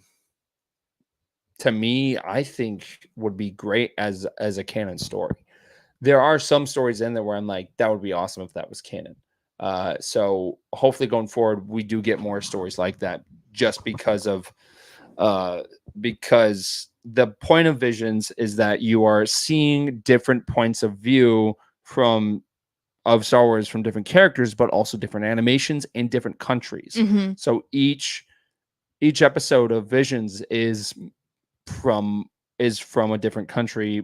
Speaker 1: me, I think would be great as a canon story. There are some stories in there where I'm like, that would be awesome if that was canon. So hopefully going forward, we do get more stories like that, just because the point of Visions is that you are seeing different points of view of Star Wars from different characters, but also different animations in different countries.
Speaker 2: Mm-hmm.
Speaker 1: So each episode of Visions is from a different country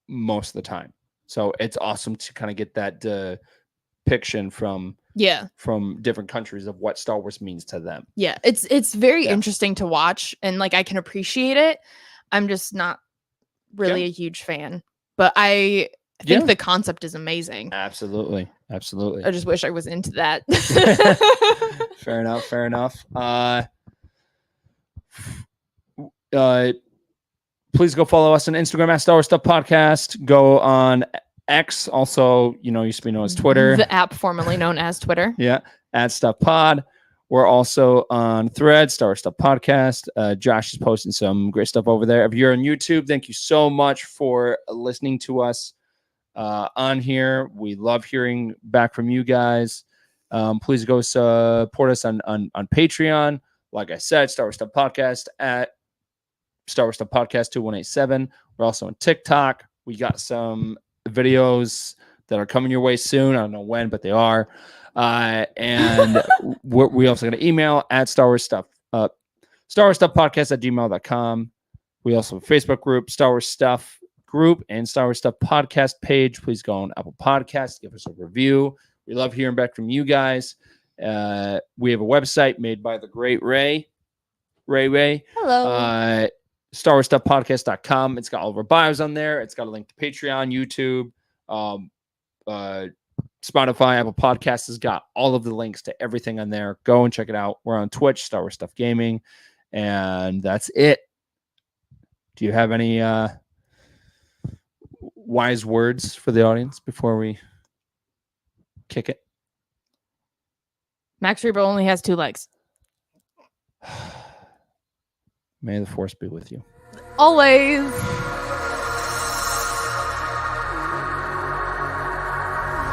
Speaker 1: most of the time. So it's awesome to kind of get that depiction from different countries of what Star Wars means to them.
Speaker 2: Yeah, it's very interesting to watch, and like I can appreciate it. I'm just not really a huge fan, but I think the concept is amazing.
Speaker 1: Absolutely.
Speaker 2: I just wish I was into that.
Speaker 1: Fair enough. Please go follow us on Instagram at Star Wars Stuff Podcast. Go on X, also, used to be known as Twitter.
Speaker 2: The app formerly known as Twitter.
Speaker 1: Yeah, at Stuff Pod. We're also on Threads, Star Wars Stuff Podcast. Josh is posting some great stuff over there. If you're on YouTube, thank you so much for listening to us on here. We love hearing back from you guys. Please go support us on Patreon. Like I said, Star Wars Stuff Podcast at Star Wars Stuff Podcast 2187. We're also on TikTok. We got some videos that are coming your way soon. I don't know when, but they are. And we also got an email at Star Wars Stuff Podcast at gmail.com. We also have a Facebook group, Star Wars Stuff Group, and Star Wars Stuff Podcast page. Please go on Apple Podcasts, give us a review. We love hearing back from you guys. We have a website made by the great Ray.
Speaker 2: Hello.
Speaker 1: StarWarsStuffPodcast.com. It's got all of our bios on there. It's got a link to Patreon, YouTube, Spotify, Apple Podcasts has got all of the links to everything on there. Go and check it out. We're on Twitch, Star Wars Stuff Gaming, and that's it. Do you have any wise words for the audience before we kick it?
Speaker 2: Max Rebo only has 2 legs.
Speaker 1: May the Force be with you.
Speaker 2: Always.